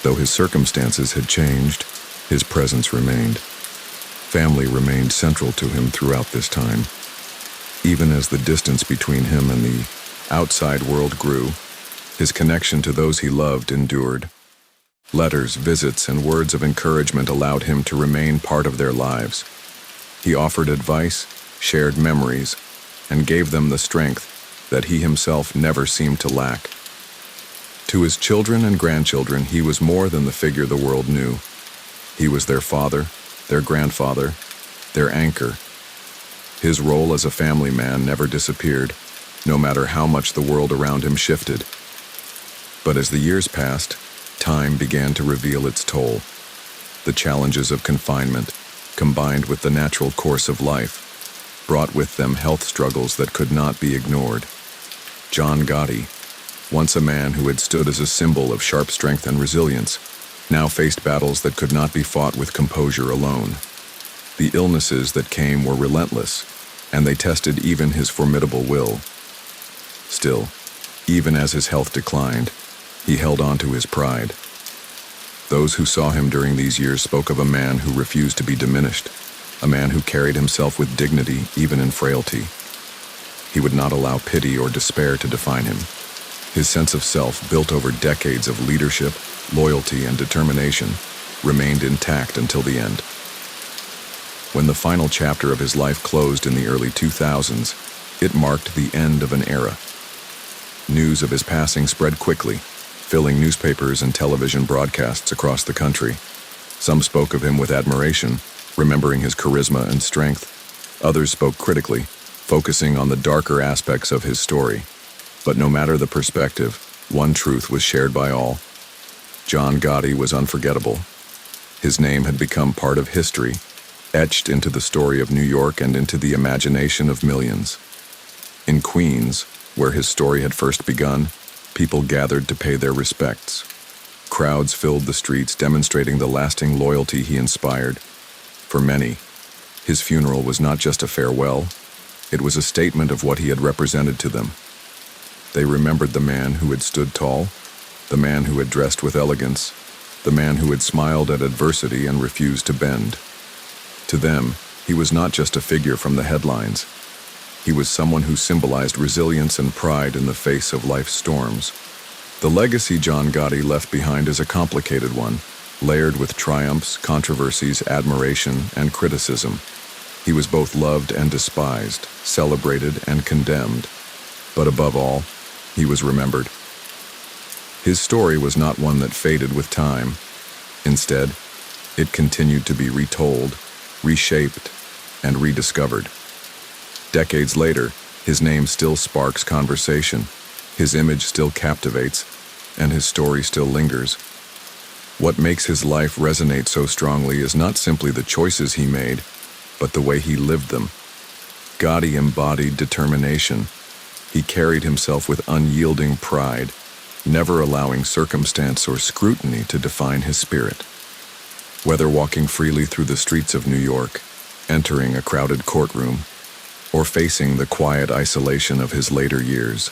Though his circumstances had changed, his presence remained. Family remained central to him throughout this time. Even as the distance between him and the outside world grew, his connection to those he loved endured. Letters, visits, and words of encouragement allowed him to remain part of their lives. He offered advice, shared memories, and gave them the strength that he himself never seemed to lack. To his children and grandchildren, he was more than the figure the world knew. He was their father, their grandfather, their anchor. His role as a family man never disappeared, no matter how much the world around him shifted. But as the years passed, time began to reveal its toll. The challenges of confinement, combined with the natural course of life, brought with them health struggles that could not be ignored. John Gotti, once a man who had stood as a symbol of sharp strength and resilience, now faced battles that could not be fought with composure alone. The illnesses that came were relentless, and they tested even his formidable will. Still, even as his health declined, he held on to his pride. Those who saw him during these years spoke of a man who refused to be diminished, a man who carried himself with dignity even in frailty. He would not allow pity or despair to define him. His sense of self, built over decades of leadership, loyalty, and determination, remained intact until the end. When the final chapter of his life closed in the early 2000s, it marked the end of an era. News of his passing spread quickly, filling newspapers and television broadcasts across the country. Some spoke of him with admiration, remembering his charisma and strength. Others spoke critically, focusing on the darker aspects of his story. But no matter the perspective, one truth was shared by all. John Gotti was unforgettable. His name had become part of history, etched into the story of New York and into the imagination of millions. In Queens, where his story had first begun, people gathered to pay their respects. Crowds filled the streets, demonstrating the lasting loyalty he inspired. For many, his funeral was not just a farewell, it was a statement of what he had represented to them. They remembered the man who had stood tall, the man who had dressed with elegance, the man who had smiled at adversity and refused to bend. To them, he was not just a figure from the headlines. He was someone who symbolized resilience and pride in the face of life's storms. The legacy John Gotti left behind is a complicated one, layered with triumphs, controversies, admiration, and criticism. He was both loved and despised, celebrated and condemned. But above all, he was remembered. His story was not one that faded with time. Instead, it continued to be retold, reshaped, and rediscovered. Decades later, his name still sparks conversation, his image still captivates, and his story still lingers. What makes his life resonate so strongly is not simply the choices he made, but the way he lived them. Gotti embodied determination. He carried himself with unyielding pride, never allowing circumstance or scrutiny to define his spirit. Whether walking freely through the streets of New York, entering a crowded courtroom, or facing the quiet isolation of his later years,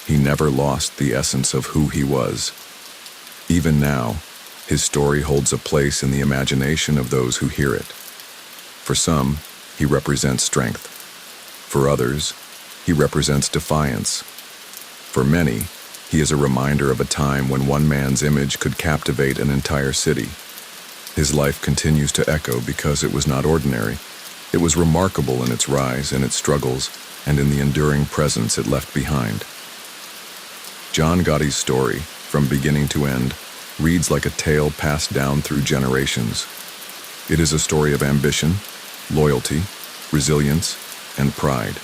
he never lost the essence of who he was. Even now, his story holds a place in the imagination of those who hear it. For some, he represents strength. For others, he represents defiance. For many, he is a reminder of a time when one man's image could captivate an entire city. His life continues to echo because it was not ordinary. It was remarkable in its rise and its struggles, and in the enduring presence it left behind. John Gotti's story, from beginning to end, reads like a tale passed down through generations. It is a story of ambition, loyalty, resilience, and pride.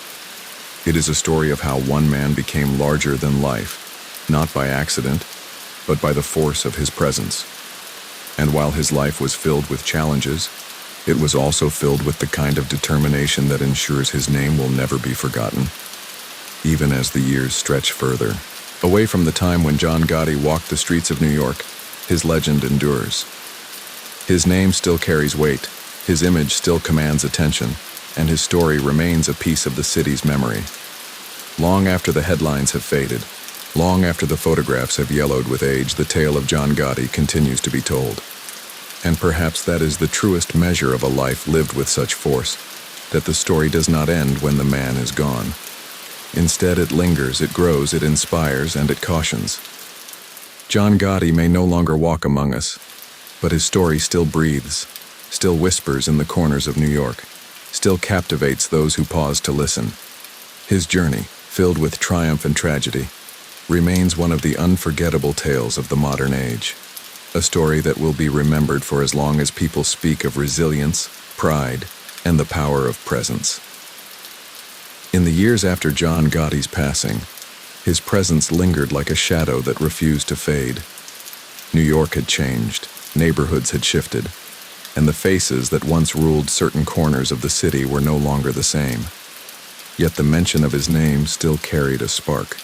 It is a story of how one man became larger than life, not by accident, but by the force of his presence. And while his life was filled with challenges, it was also filled with the kind of determination that ensures his name will never be forgotten. Even as the years stretch further, away from the time when John Gotti walked the streets of New York, his legend endures. His name still carries weight, his image still commands attention, and his story remains a piece of the city's memory. Long after the headlines have faded, long after the photographs have yellowed with age, the tale of John Gotti continues to be told. And perhaps that is the truest measure of a life lived with such force, that the story does not end when the man is gone. Instead, it lingers, it grows, it inspires, and it cautions. John Gotti may no longer walk among us, but his story still breathes, still whispers in the corners of New York, still captivates those who pause to listen. His journey, filled with triumph and tragedy, remains one of the unforgettable tales of the modern age. A story that will be remembered for as long as people speak of resilience, pride, and the power of presence. In the years after John Gotti's passing, his presence lingered like a shadow that refused to fade. New York had changed, neighborhoods had shifted, and the faces that once ruled certain corners of the city were no longer the same. Yet the mention of his name still carried a spark,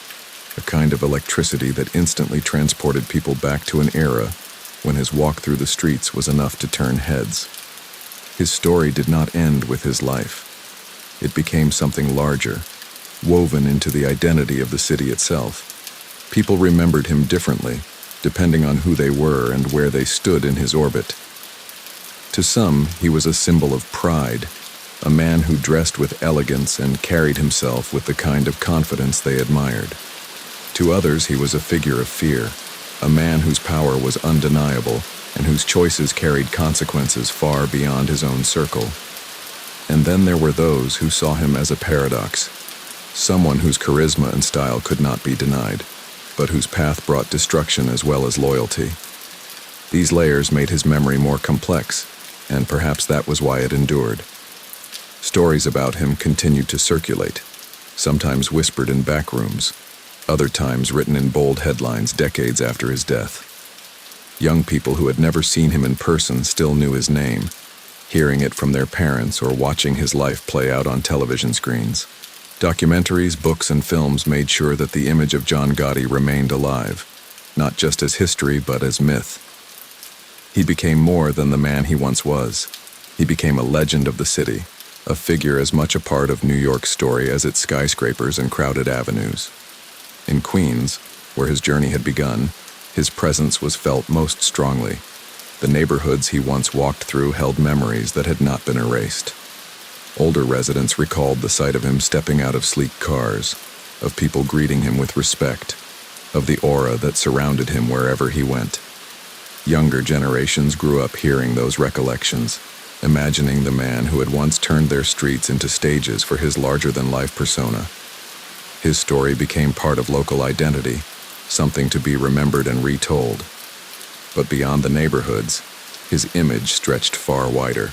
a kind of electricity that instantly transported people back to an era when his walk through the streets was enough to turn heads. His story did not end with his life. It became something larger, woven into the identity of the city itself. People remembered him differently, depending on who they were and where they stood in his orbit. To some, he was a symbol of pride, a man who dressed with elegance and carried himself with the kind of confidence they admired. To others, he was a figure of fear, a man whose power was undeniable and whose choices carried consequences far beyond his own circle. And then there were those who saw him as a paradox, someone whose charisma and style could not be denied, but whose path brought destruction as well as loyalty. These layers made his memory more complex, and perhaps that was why it endured. Stories about him continued to circulate, sometimes whispered in back rooms, other times written in bold headlines decades after his death. Young people who had never seen him in person still knew his name, hearing it from their parents or watching his life play out on television screens. Documentaries, books, and films made sure that the image of John Gotti remained alive, not just as history but as myth. He became more than the man he once was. He became a legend of the city, a figure as much a part of New York's story as its skyscrapers and crowded avenues. In Queens, where his journey had begun, his presence was felt most strongly. The neighborhoods he once walked through held memories that had not been erased. Older residents recalled the sight of him stepping out of sleek cars, of people greeting him with respect, of the aura that surrounded him wherever he went. Younger generations grew up hearing those recollections, imagining the man who had once turned their streets into stages for his larger-than-life persona. His story became part of local identity, something to be remembered and retold. But beyond the neighborhoods, his image stretched far wider.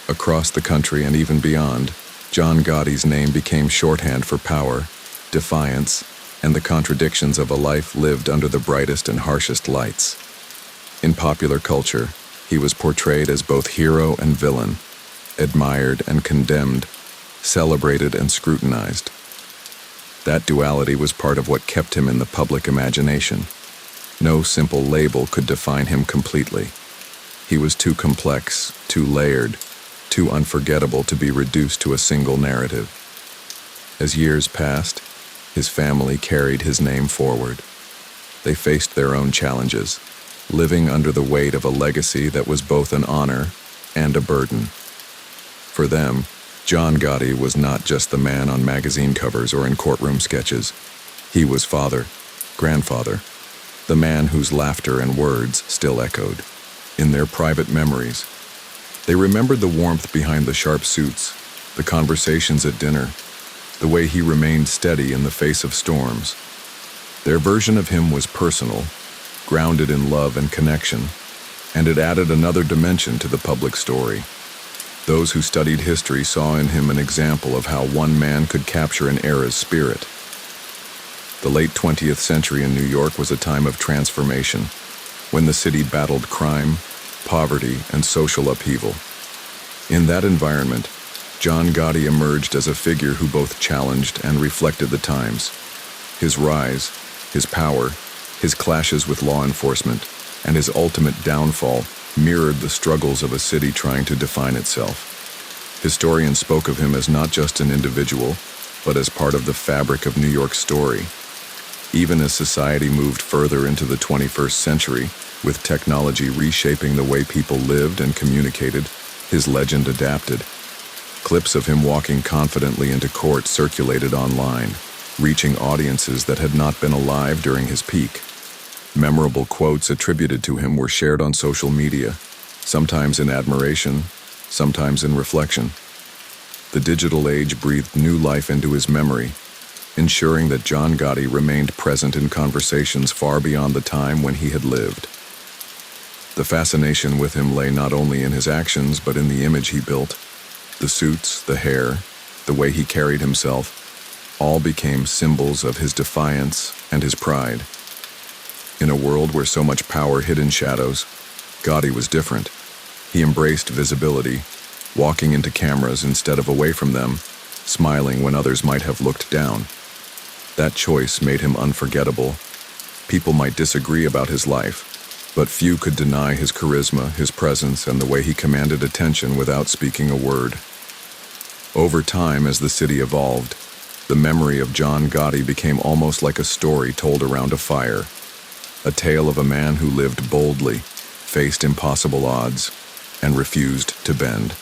Across the country and even beyond, John Gotti's name became shorthand for power, defiance, and the contradictions of a life lived under the brightest and harshest lights. In popular culture, he was portrayed as both hero and villain, admired and condemned, celebrated and scrutinized. That duality was part of what kept him in the public imagination. No simple label could define him completely. He was too complex, too layered, too unforgettable to be reduced to a single narrative. As years passed, his family carried his name forward. They faced their own challenges, living under the weight of a legacy that was both an honor and a burden. For them, John Gotti was not just the man on magazine covers or in courtroom sketches. He was father, grandfather, the man whose laughter and words still echoed. In their private memories, they remembered the warmth behind the sharp suits, the conversations at dinner, the way he remained steady in the face of storms. Their version of him was personal, grounded in love and connection, and it added another dimension to the public story. Those who studied history saw in him an example of how one man could capture an era's spirit. The late 20th century in New York was a time of transformation, when the city battled crime, poverty, and social upheaval. In that environment, John Gotti emerged as a figure who both challenged and reflected the times. His rise, his power, his clashes with law enforcement, and his ultimate downfall mirrored the struggles of a city trying to define itself. Historians spoke of him as not just an individual, but as part of the fabric of New York's story. Even as society moved further into the 21st century, With technology reshaping the way people lived and communicated, his legend adapted. Clips of him walking confidently into court circulated online, reaching audiences that had not been alive during his peak. Memorable quotes attributed to him were shared on social media, sometimes in admiration, sometimes in reflection. The digital age breathed new life into his memory, ensuring that John Gotti remained present in conversations far beyond the time when he had lived. The fascination with him lay not only in his actions but in the image he built. The suits, the hair, the way he carried himself, all became symbols of his defiance and his pride. In a world where so much power hid in shadows, Gotti was different. He embraced visibility, walking into cameras instead of away from them, smiling when others might have looked down. That choice made him unforgettable. People might disagree about his life, but few could deny his charisma, his presence, and the way he commanded attention without speaking a word. Over time, as the city evolved, the memory of John Gotti became almost like a story told around a fire, a tale of a man who lived boldly, faced impossible odds, and refused to bend.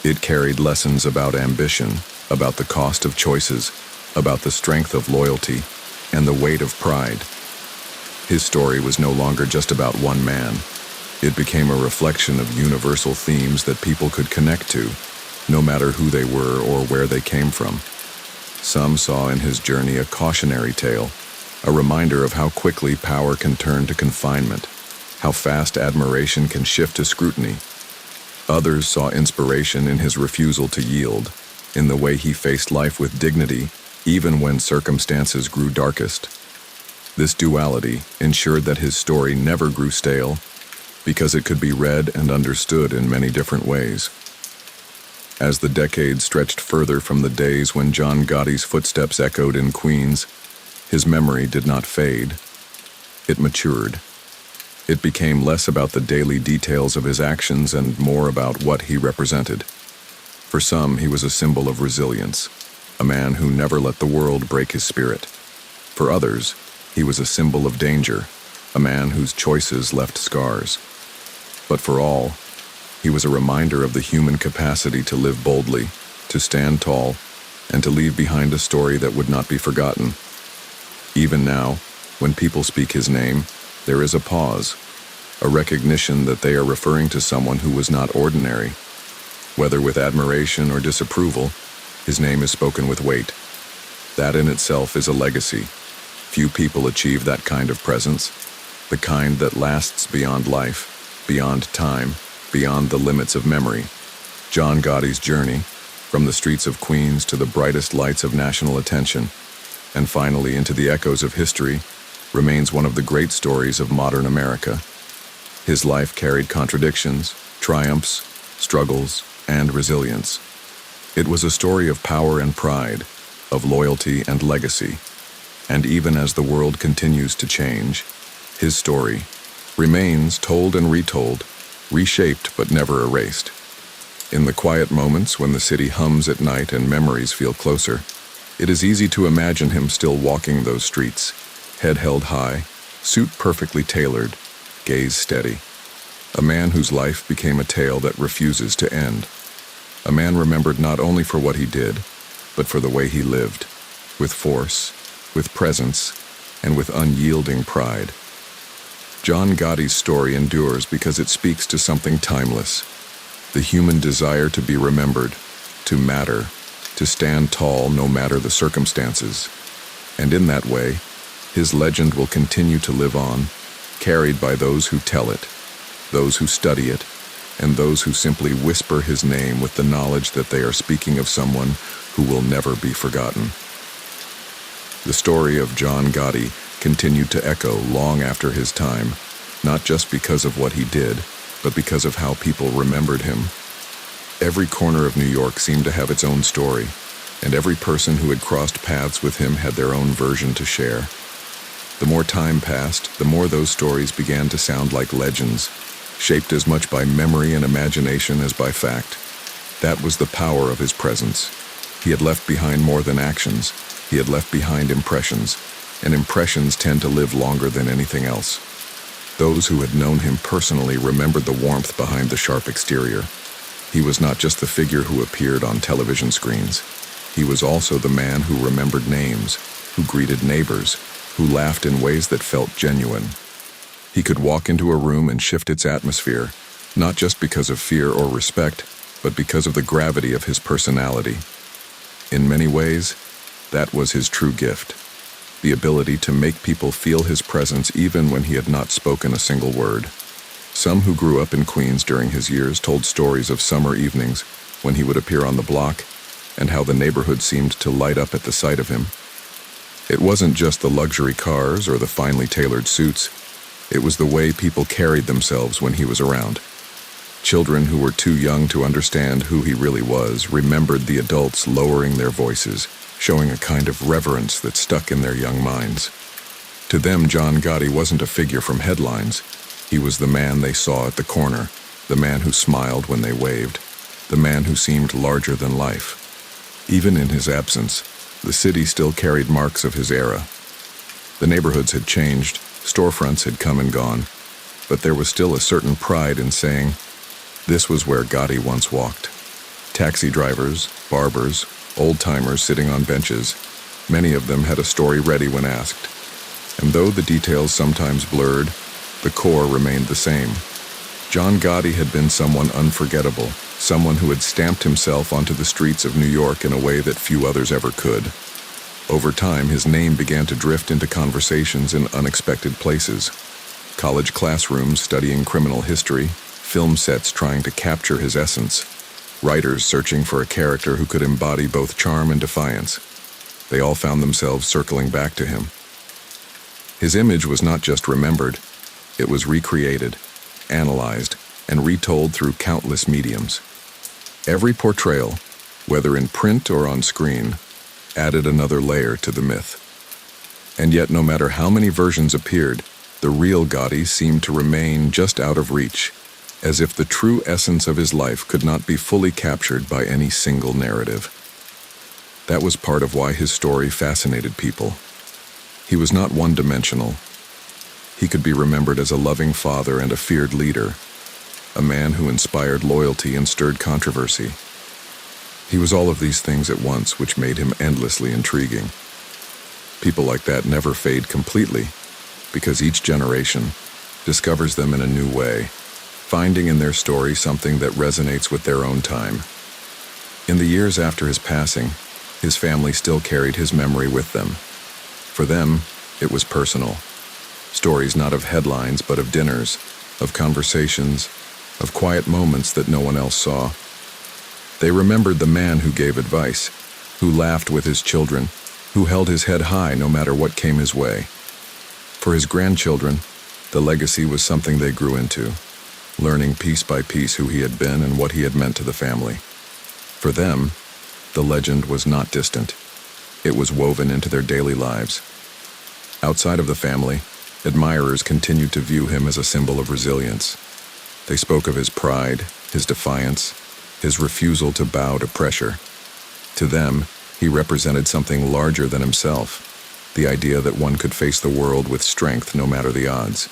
It carried lessons about ambition, about the cost of choices, about the strength of loyalty, and the weight of pride. His story was no longer just about one man. It became a reflection of universal themes that people could connect to, no matter who they were or where they came from. Some saw in his journey a cautionary tale, a reminder of how quickly power can turn to confinement, how fast admiration can shift to scrutiny. Others saw inspiration in his refusal to yield, in the way he faced life with dignity, even when circumstances grew darkest. This duality ensured that his story never grew stale, because it could be read and understood in many different ways. As the decades stretched further from the days when John Gotti's footsteps echoed in Queens, his memory did not fade. It matured. It became less about the daily details of his actions and more about what he represented. For some, he was a symbol of resilience, a man who never let the world break his spirit. For others, he was a symbol of danger, a man whose choices left scars. But for all, he was a reminder of the human capacity to live boldly, to stand tall, and to leave behind a story that would not be forgotten. Even now, when people speak his name, there is a pause, a recognition that they are referring to someone who was not ordinary. Whether with admiration or disapproval, his name is spoken with weight. That in itself is a legacy. Few people achieve that kind of presence, the kind that lasts beyond life, beyond time, beyond the limits of memory. John Gotti's journey, from the streets of Queens to the brightest lights of national attention, and finally into the echoes of history, remains one of the great stories of modern America. His life carried contradictions, triumphs, struggles, and resilience. It was a story of power and pride, of loyalty and legacy. And even as the world continues to change, his story remains told and retold, reshaped but never erased. In the quiet moments when the city hums at night and memories feel closer, it is easy to imagine him still walking those streets, head held high, suit perfectly tailored, gaze steady. A man whose life became a tale that refuses to end. A man remembered not only for what he did, but for the way he lived, with force, with presence, and with unyielding pride. John Gotti's story endures because it speaks to something timeless, the human desire to be remembered, to matter, to stand tall no matter the circumstances. And in that way, his legend will continue to live on, carried by those who tell it, those who study it, and those who simply whisper his name with the knowledge that they are speaking of someone who will never be forgotten. The story of John Gotti continued to echo long after his time, not just because of what he did, but because of how people remembered him. Every corner of New York seemed to have its own story, and every person who had crossed paths with him had their own version to share. The more time passed, the more those stories began to sound like legends, shaped as much by memory and imagination as by fact. That was the power of his presence. He had left behind more than actions. He had left behind impressions, and impressions tend to live longer than anything else. Those who had known him personally remembered the warmth behind the sharp exterior. He was not just the figure who appeared on television screens. He was also the man who remembered names, who greeted neighbors, who laughed in ways that felt genuine. He could walk into a room and shift its atmosphere, not just because of fear or respect, but because of the gravity of his personality. In many ways, that was his true gift, the ability to make people feel his presence even when he had not spoken a single word. Some who grew up in Queens during his years told stories of summer evenings when he would appear on the block, and how the neighborhood seemed to light up at the sight of him. It wasn't just the luxury cars or the finely tailored suits. It was the way people carried themselves when he was around. Children who were too young to understand who he really was remembered the adults lowering their voices, showing a kind of reverence that stuck in their young minds. To them, John Gotti wasn't a figure from headlines. He was the man they saw at the corner, the man who smiled when they waved, the man who seemed larger than life. Even in his absence, the city still carried marks of his era. The neighborhoods had changed, storefronts had come and gone, but there was still a certain pride in saying, this was where Gotti once walked. Taxi drivers, barbers, old-timers sitting on benches, many of them had a story ready when asked. And though the details sometimes blurred, the core remained the same. John Gotti had been someone unforgettable, someone who had stamped himself onto the streets of New York in a way that few others ever could. Over time, his name began to drift into conversations in unexpected places. College classrooms studying criminal history, film sets trying to capture his essence, writers searching for a character who could embody both charm and defiance. They all found themselves circling back to him. His image was not just remembered, it was recreated, analyzed, and retold through countless mediums. Every portrayal, whether in print or on screen, added another layer to the myth. And yet, no matter how many versions appeared, the real Gotti seemed to remain just out of reach, as if the true essence of his life could not be fully captured by any single narrative. That was part of why his story fascinated people. He was not one-dimensional. He could be remembered as a loving father and a feared leader, a man who inspired loyalty and stirred controversy. He was all of these things at once, which made him endlessly intriguing. People like that never fade completely, because each generation discovers them in a new way, finding in their story something that resonates with their own time. In the years after his passing, his family still carried his memory with them. For them, it was personal. Stories not of headlines, but of dinners, of conversations, of quiet moments that no one else saw. They remembered the man who gave advice, who laughed with his children, who held his head high no matter what came his way. For his grandchildren, the legacy was something they grew into, learning piece by piece who he had been and what he had meant to the family. For them, the legend was not distant. It was woven into their daily lives. Outside of the family, admirers continued to view him as a symbol of resilience. They spoke of his pride, his defiance, his refusal to bow to pressure. To them, he represented something larger than himself, the idea that one could face the world with strength no matter the odds.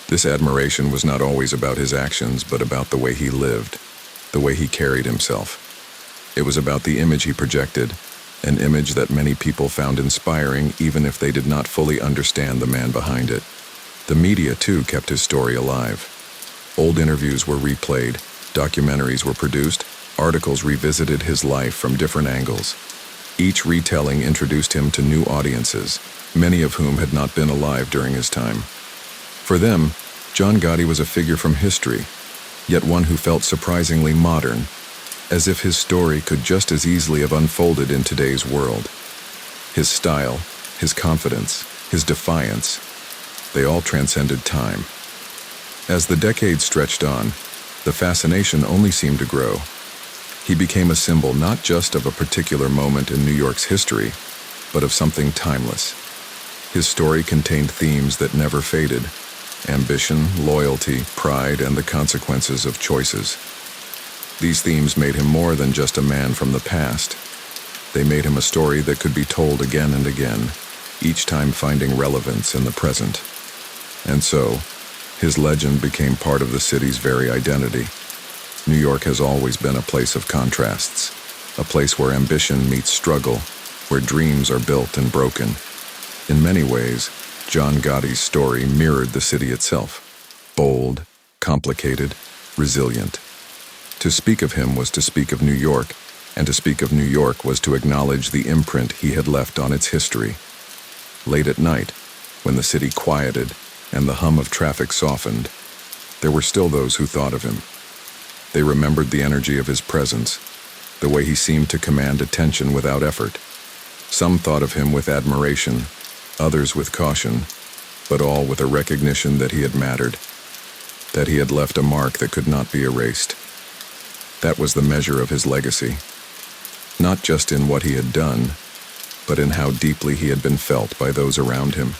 This admiration was not always about his actions, but about the way he lived, the way he carried himself. It was about the image he projected, an image that many people found inspiring even if they did not fully understand the man behind it. The media, too, kept his story alive. Old interviews were replayed, documentaries were produced, articles revisited his life from different angles. Each retelling introduced him to new audiences, many of whom had not been alive during his time. For them, John Gotti was a figure from history, yet one who felt surprisingly modern, as if his story could just as easily have unfolded in today's world. His style, his confidence, his defiance, they all transcended time. As the decades stretched on, the fascination only seemed to grow. He became a symbol not just of a particular moment in New York's history, but of something timeless. His story contained themes that never faded: ambition, loyalty, pride, and the consequences of choices. These themes made him more than just a man from the past. They made him a story that could be told again and again, each time finding relevance in the present. And so, His legend became part of the city's very identity. New York has always been a place of contrasts, a place where ambition meets struggle, where dreams are built and broken. In many ways, John Gotti's story mirrored the city itself. Bold, complicated, resilient. To speak of him was to speak of New York, and to speak of New York was to acknowledge the imprint he had left on its history. Late at night, when the city quieted and the hum of traffic softened, there were still those who thought of him. They remembered the energy of his presence, the way he seemed to command attention without effort. Some thought of him with admiration, others with caution, but all with a recognition that he had mattered, that he had left a mark that could not be erased. That was the measure of his legacy, not just in what he had done, but in how deeply he had been felt by those around him.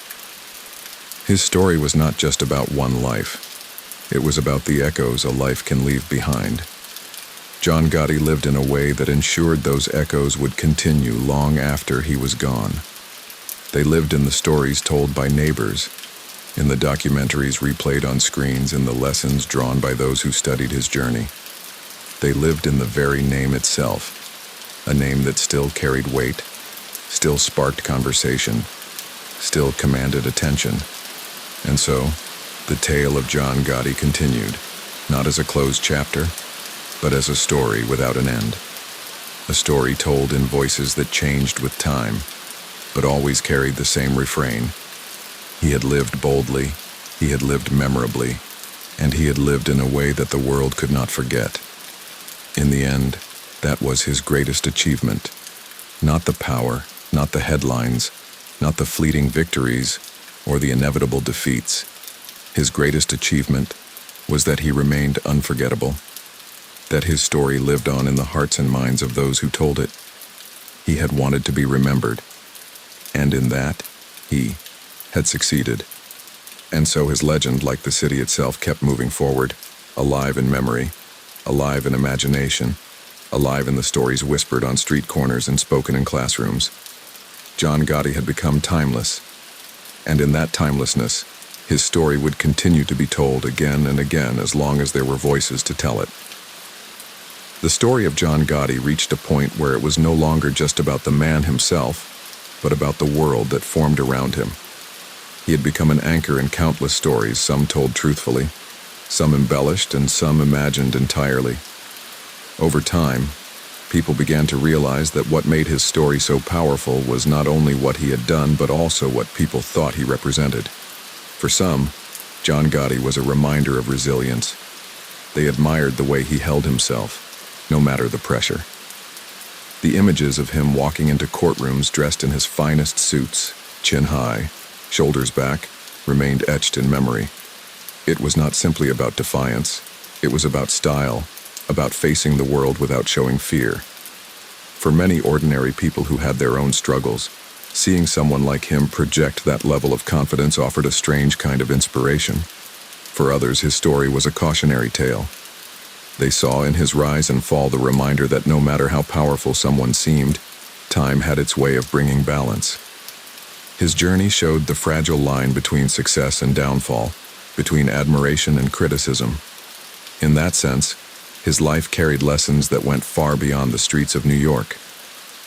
His story was not just about one life. It was about the echoes a life can leave behind. John Gotti lived in a way that ensured those echoes would continue long after he was gone. They lived in the stories told by neighbors, in the documentaries replayed on screens, in the lessons drawn by those who studied his journey. They lived in the very name itself, a name that still carried weight, still sparked conversation, still commanded attention. And so, the tale of John Gotti continued, not as a closed chapter, but as a story without an end. A story told in voices that changed with time, but always carried the same refrain. He had lived boldly, he had lived memorably, and he had lived in a way that the world could not forget. In the end, that was his greatest achievement. Not the power, not the headlines, not the fleeting victories, or the inevitable defeats. His greatest achievement was that he remained unforgettable, that his story lived on in the hearts and minds of those who told it. He had wanted to be remembered, and in that, he had succeeded. And so his legend, like the city itself, kept moving forward, alive in memory, alive in imagination, alive in the stories whispered on street corners and spoken in classrooms. John Gotti had become timeless, and in that timelessness, his story would continue to be told again and again as long as there were voices to tell it. The story of John Gotti reached a point where it was no longer just about the man himself, but about the world that formed around him. He had become an anchor in countless stories, some told truthfully, some embellished, and some imagined entirely. Over time, people began to realize that what made his story so powerful was not only what he had done, but also what people thought he represented. For some, John Gotti was a reminder of resilience. They admired the way he held himself, no matter the pressure. The images of him walking into courtrooms dressed in his finest suits, chin high, shoulders back, remained etched in memory. It was not simply about defiance. It was about style, about facing the world without showing fear. For many ordinary people who had their own struggles, seeing someone like him project that level of confidence offered a strange kind of inspiration. For others, his story was a cautionary tale. They saw in his rise and fall the reminder that no matter how powerful someone seemed, time had its way of bringing balance. His journey showed the fragile line between success and downfall, between admiration and criticism. In that sense, his life carried lessons that went far beyond the streets of New York.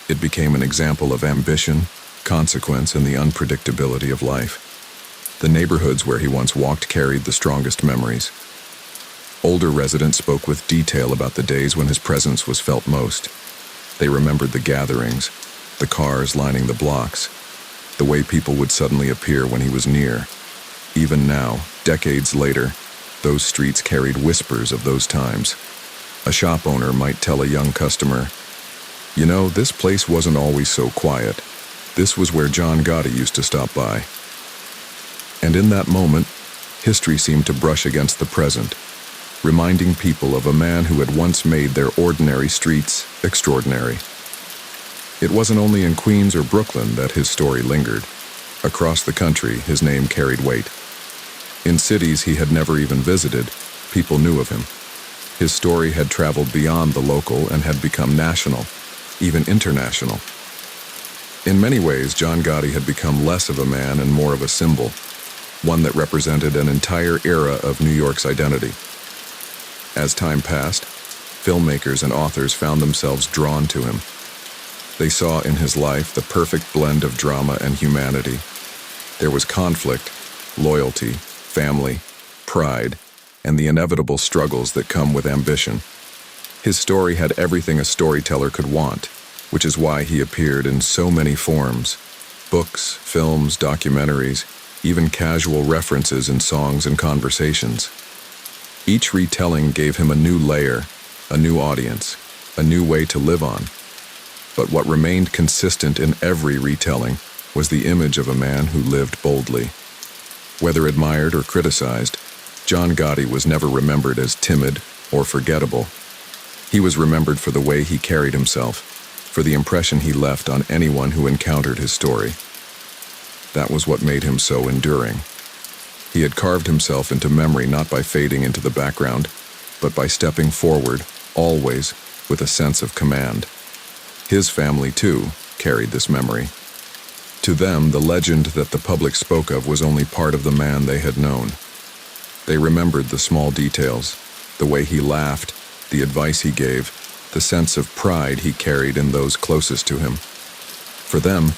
It became an example of ambition, consequence, and the unpredictability of life. The neighborhoods where he once walked carried the strongest memories. Older residents spoke with detail about the days when his presence was felt most. They remembered the gatherings, the cars lining the blocks, the way people would suddenly appear when he was near. Even now, decades later, those streets carried whispers of those times. A shop owner might tell a young customer, "You know, this place wasn't always so quiet. This was where John Gotti used to stop by." And in that moment, history seemed to brush against the present, reminding people of a man who had once made their ordinary streets extraordinary. It wasn't only in Queens or Brooklyn that his story lingered. Across the country, his name carried weight. In cities he had never even visited, people knew of him. His story had traveled beyond the local and had become national, even international. In many ways, John Gotti had become less of a man and more of a symbol. one that represented an entire era of New York's identity. As time passed, filmmakers and authors found themselves drawn to him. They saw in his life the perfect blend of drama and humanity. There was conflict, loyalty, family, pride, and the inevitable struggles that come with ambition. His story had everything a storyteller could want, which is why he appeared in so many forms: books, films, documentaries, even casual references in songs and conversations. Each retelling gave him a new layer, a new audience, a new way to live on. But what remained consistent in every retelling was the image of a man who lived boldly. Whether admired or criticized, John Gotti was never remembered as timid or forgettable. He was remembered for the way he carried himself, for the impression he left on anyone who encountered his story. That was what made him so enduring. He had carved himself into memory not by fading into the background, but by stepping forward, always with a sense of command. His family, too, carried this memory. To them, the legend that the public spoke of was only part of the man they had known. They remembered the small details, the way he laughed, the advice he gave, the sense of pride he carried in those closest to him. For them,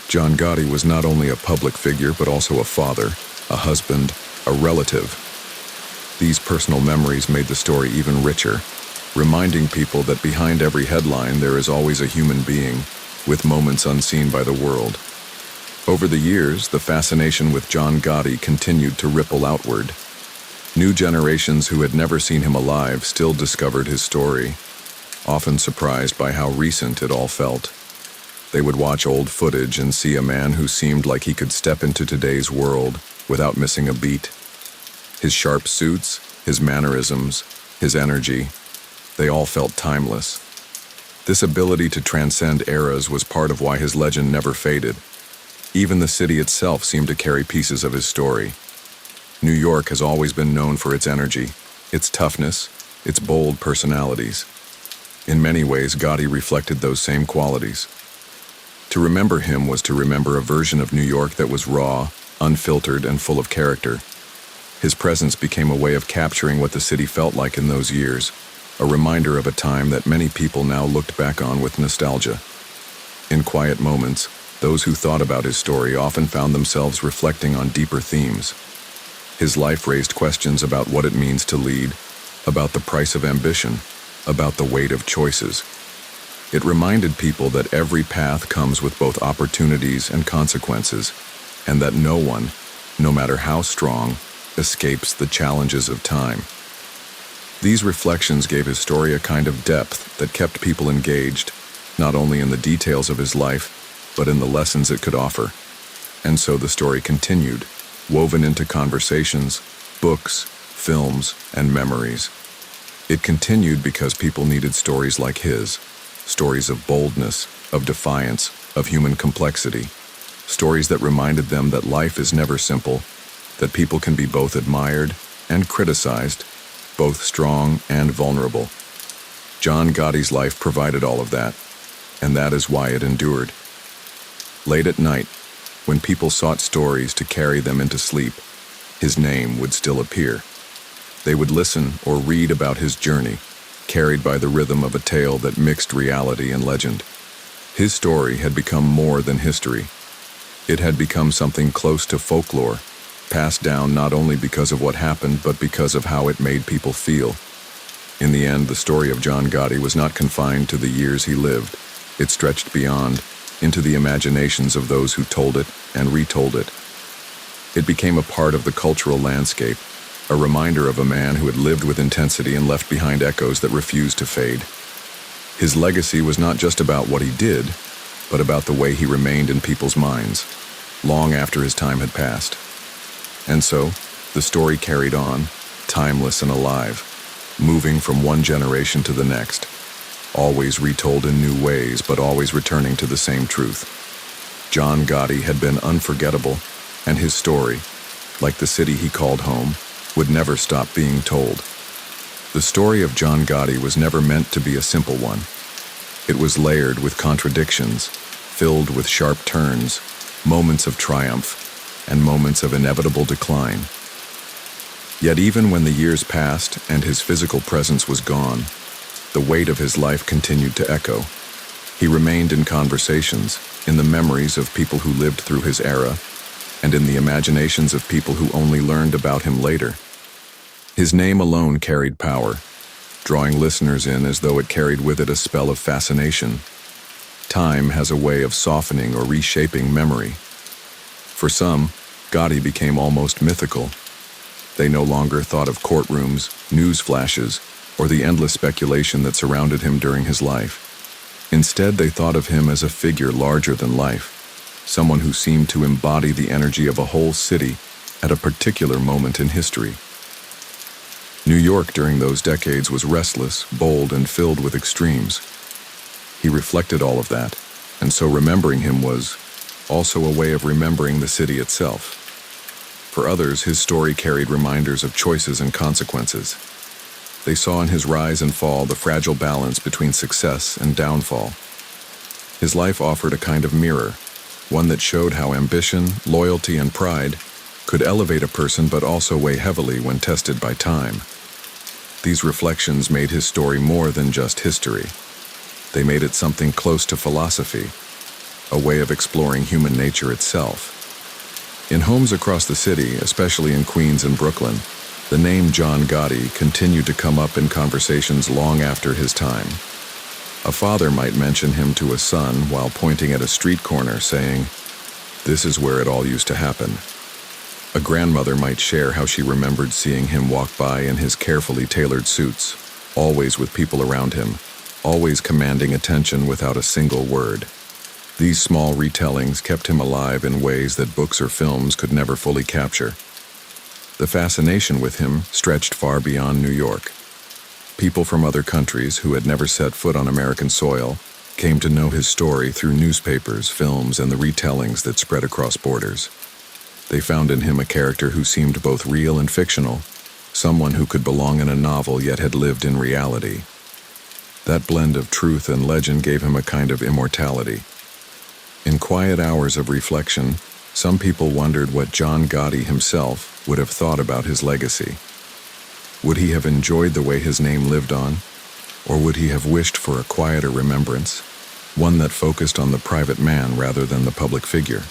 John Gotti was not only a public figure but also a father, a husband, a relative. These personal memories made the story even richer, reminding people that behind every headline there is always a human being, with moments unseen by the world. Over the years, the fascination with John Gotti continued to ripple outward. New generations who had never seen him alive still discovered his story, often surprised by how recent it all felt. They would watch old footage and see a man who seemed like he could step into today's world without missing a beat. His sharp suits, his mannerisms, his energy, they all felt timeless. This ability to transcend eras was part of why his legend never faded. Even the city itself seemed to carry pieces of his story. New York has always been known for its energy, its toughness, its bold personalities. In many ways, Gotti reflected those same qualities. To remember him was to remember a version of New York that was raw, unfiltered, and full of character. His presence became a way of capturing what the city felt like in those years, a reminder of a time that many people now looked back on with nostalgia. In quiet moments, those who thought about his story often found themselves reflecting on deeper themes. His life raised questions about what it means to lead, about the price of ambition, about the weight of choices. It reminded people that every path comes with both opportunities and consequences, and that no one, no matter how strong, escapes the challenges of time. These reflections gave his story a kind of depth that kept people engaged, not only in the details of his life, but in the lessons it could offer. And so the story continued, woven into conversations, books, films, and memories. It continued because people needed stories like his, stories of boldness, of defiance, of human complexity, stories that reminded them that life is never simple, that people can be both admired and criticized, both strong and vulnerable. John Gotti's life provided all of that, and that is why it endured. Late at night, when people sought stories to carry them into sleep, his name would still appear. They would listen or read about his journey, carried by the rhythm of a tale that mixed reality and legend. His story had become more than history. It had become something close to folklore, passed down not only because of what happened, but because of how it made people feel. In the end, the story of John Gotti was not confined to the years he lived. It stretched beyond, into the imaginations of those who told it and retold it. It became a part of the cultural landscape, a reminder of a man who had lived with intensity and left behind echoes that refused to fade. His legacy was not just about what he did, but about the way he remained in people's minds, long after his time had passed. And so, the story carried on, timeless and alive, moving from one generation to the next, always retold in new ways, but always returning to the same truth. John Gotti had been unforgettable, and his story, like the city he called home, would never stop being told. The story of John Gotti was never meant to be a simple one. It was layered with contradictions, filled with sharp turns, moments of triumph, and moments of inevitable decline. Yet even when the years passed and his physical presence was gone, the weight of his life continued to echo. He remained in conversations, in the memories of people who lived through his era, and in the imaginations of people who only learned about him later. His name alone carried power, drawing listeners in as though it carried with it a spell of fascination. Time has a way of softening or reshaping memory. For some, Gotti became almost mythical. They no longer thought of courtrooms, news flashes, or the endless speculation that surrounded him during his life. Instead, they thought of him as a figure larger than life, someone who seemed to embody the energy of a whole city at a particular moment in history. New York during those decades was restless, bold, and filled with extremes. He reflected all of that, and so remembering him was also a way of remembering the city itself. For others, his story carried reminders of choices and consequences. They saw in his rise and fall the fragile balance between success and downfall. His life offered a kind of mirror, one that showed how ambition, loyalty, and pride could elevate a person but also weigh heavily when tested by time. These reflections made his story more than just history. They made it something close to philosophy, a way of exploring human nature itself. In homes across the city, especially in Queens and Brooklyn, the name John Gotti continued to come up in conversations long after his time. A father might mention him to a son while pointing at a street corner saying, "This is where it all used to happen." A grandmother might share how she remembered seeing him walk by in his carefully tailored suits, always with people around him, always commanding attention without a single word. These small retellings kept him alive in ways that books or films could never fully capture. The fascination with him stretched far beyond New York. People from other countries who had never set foot on American soil came to know his story through newspapers, films, and the retellings that spread across borders. They found in him a character who seemed both real and fictional, someone who could belong in a novel yet had lived in reality. That blend of truth and legend gave him a kind of immortality. In quiet hours of reflection, some people wondered what John Gotti himself would have thought about his legacy. Would he have enjoyed the way his name lived on, or would he have wished for a quieter remembrance, one that focused on the private man rather than the public figure?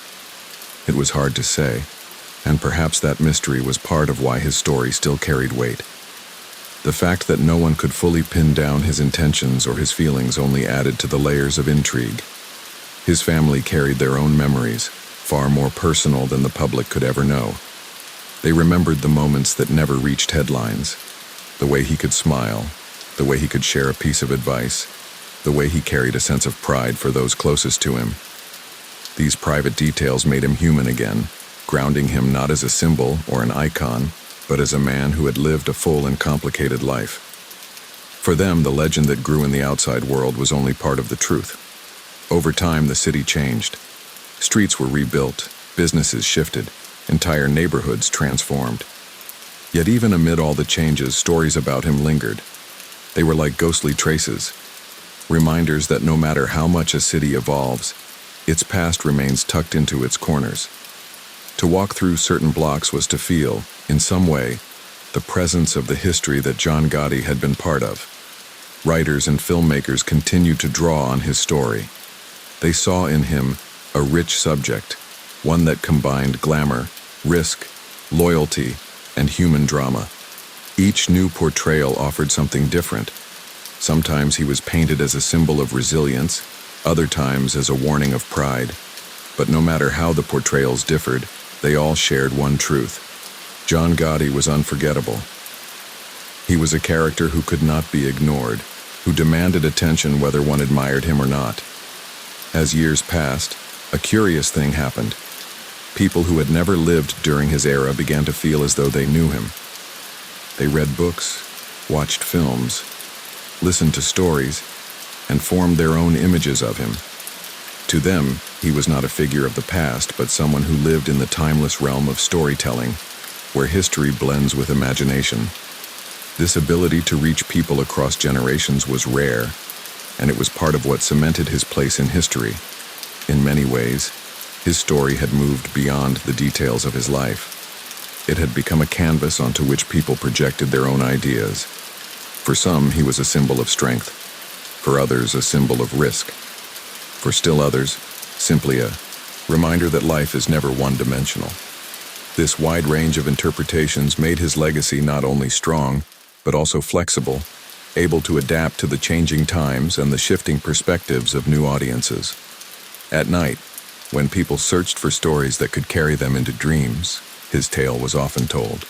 It was hard to say, and perhaps that mystery was part of why his story still carried weight. The fact that no one could fully pin down his intentions or his feelings only added to the layers of intrigue. His family carried their own memories, far more personal than the public could ever know. They remembered the moments that never reached headlines, the way he could smile, the way he could share a piece of advice, the way he carried a sense of pride for those closest to him. These private details made him human again, grounding him not as a symbol or an icon, but as a man who had lived a full and complicated life. For them, the legend that grew in the outside world was only part of the truth. Over time, the city changed. Streets were rebuilt, businesses shifted, entire neighborhoods transformed. Yet even amid all the changes, stories about him lingered. They were like ghostly traces, reminders that no matter how much a city evolves, its past remains tucked into its corners. To walk through certain blocks was to feel, in some way, the presence of the history that John Gotti had been part of. Writers and filmmakers continued to draw on his story. They saw in him a rich subject, one that combined glamour, risk, loyalty, and human drama. Each new portrayal offered something different. Sometimes he was painted as a symbol of resilience, other times as a warning of pride. But no matter how the portrayals differed, they all shared one truth. John Gotti was unforgettable. He was a character who could not be ignored, who demanded attention whether one admired him or not. As years passed, a curious thing happened. People who had never lived during his era began to feel as though they knew him. They read books, watched films, listened to stories, and formed their own images of him. To them, he was not a figure of the past, but someone who lived in the timeless realm of storytelling, where history blends with imagination. This ability to reach people across generations was rare, and it was part of what cemented his place in history. In many ways, His story had moved beyond the details of his life. It had become a canvas onto which people projected their own ideas. For some, he was a symbol of strength. For others, a symbol of risk. For still others, simply a reminder that life is never one-dimensional. This wide range of interpretations made his legacy not only strong, but also flexible, able to adapt to the changing times and the shifting perspectives of new audiences. At night, when people searched for stories that could carry them into dreams, his tale was often told.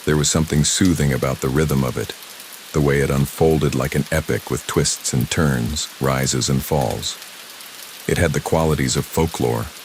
There was something soothing about the rhythm of it, the way it unfolded like an epic with twists and turns, rises and falls. It had the qualities of folklore,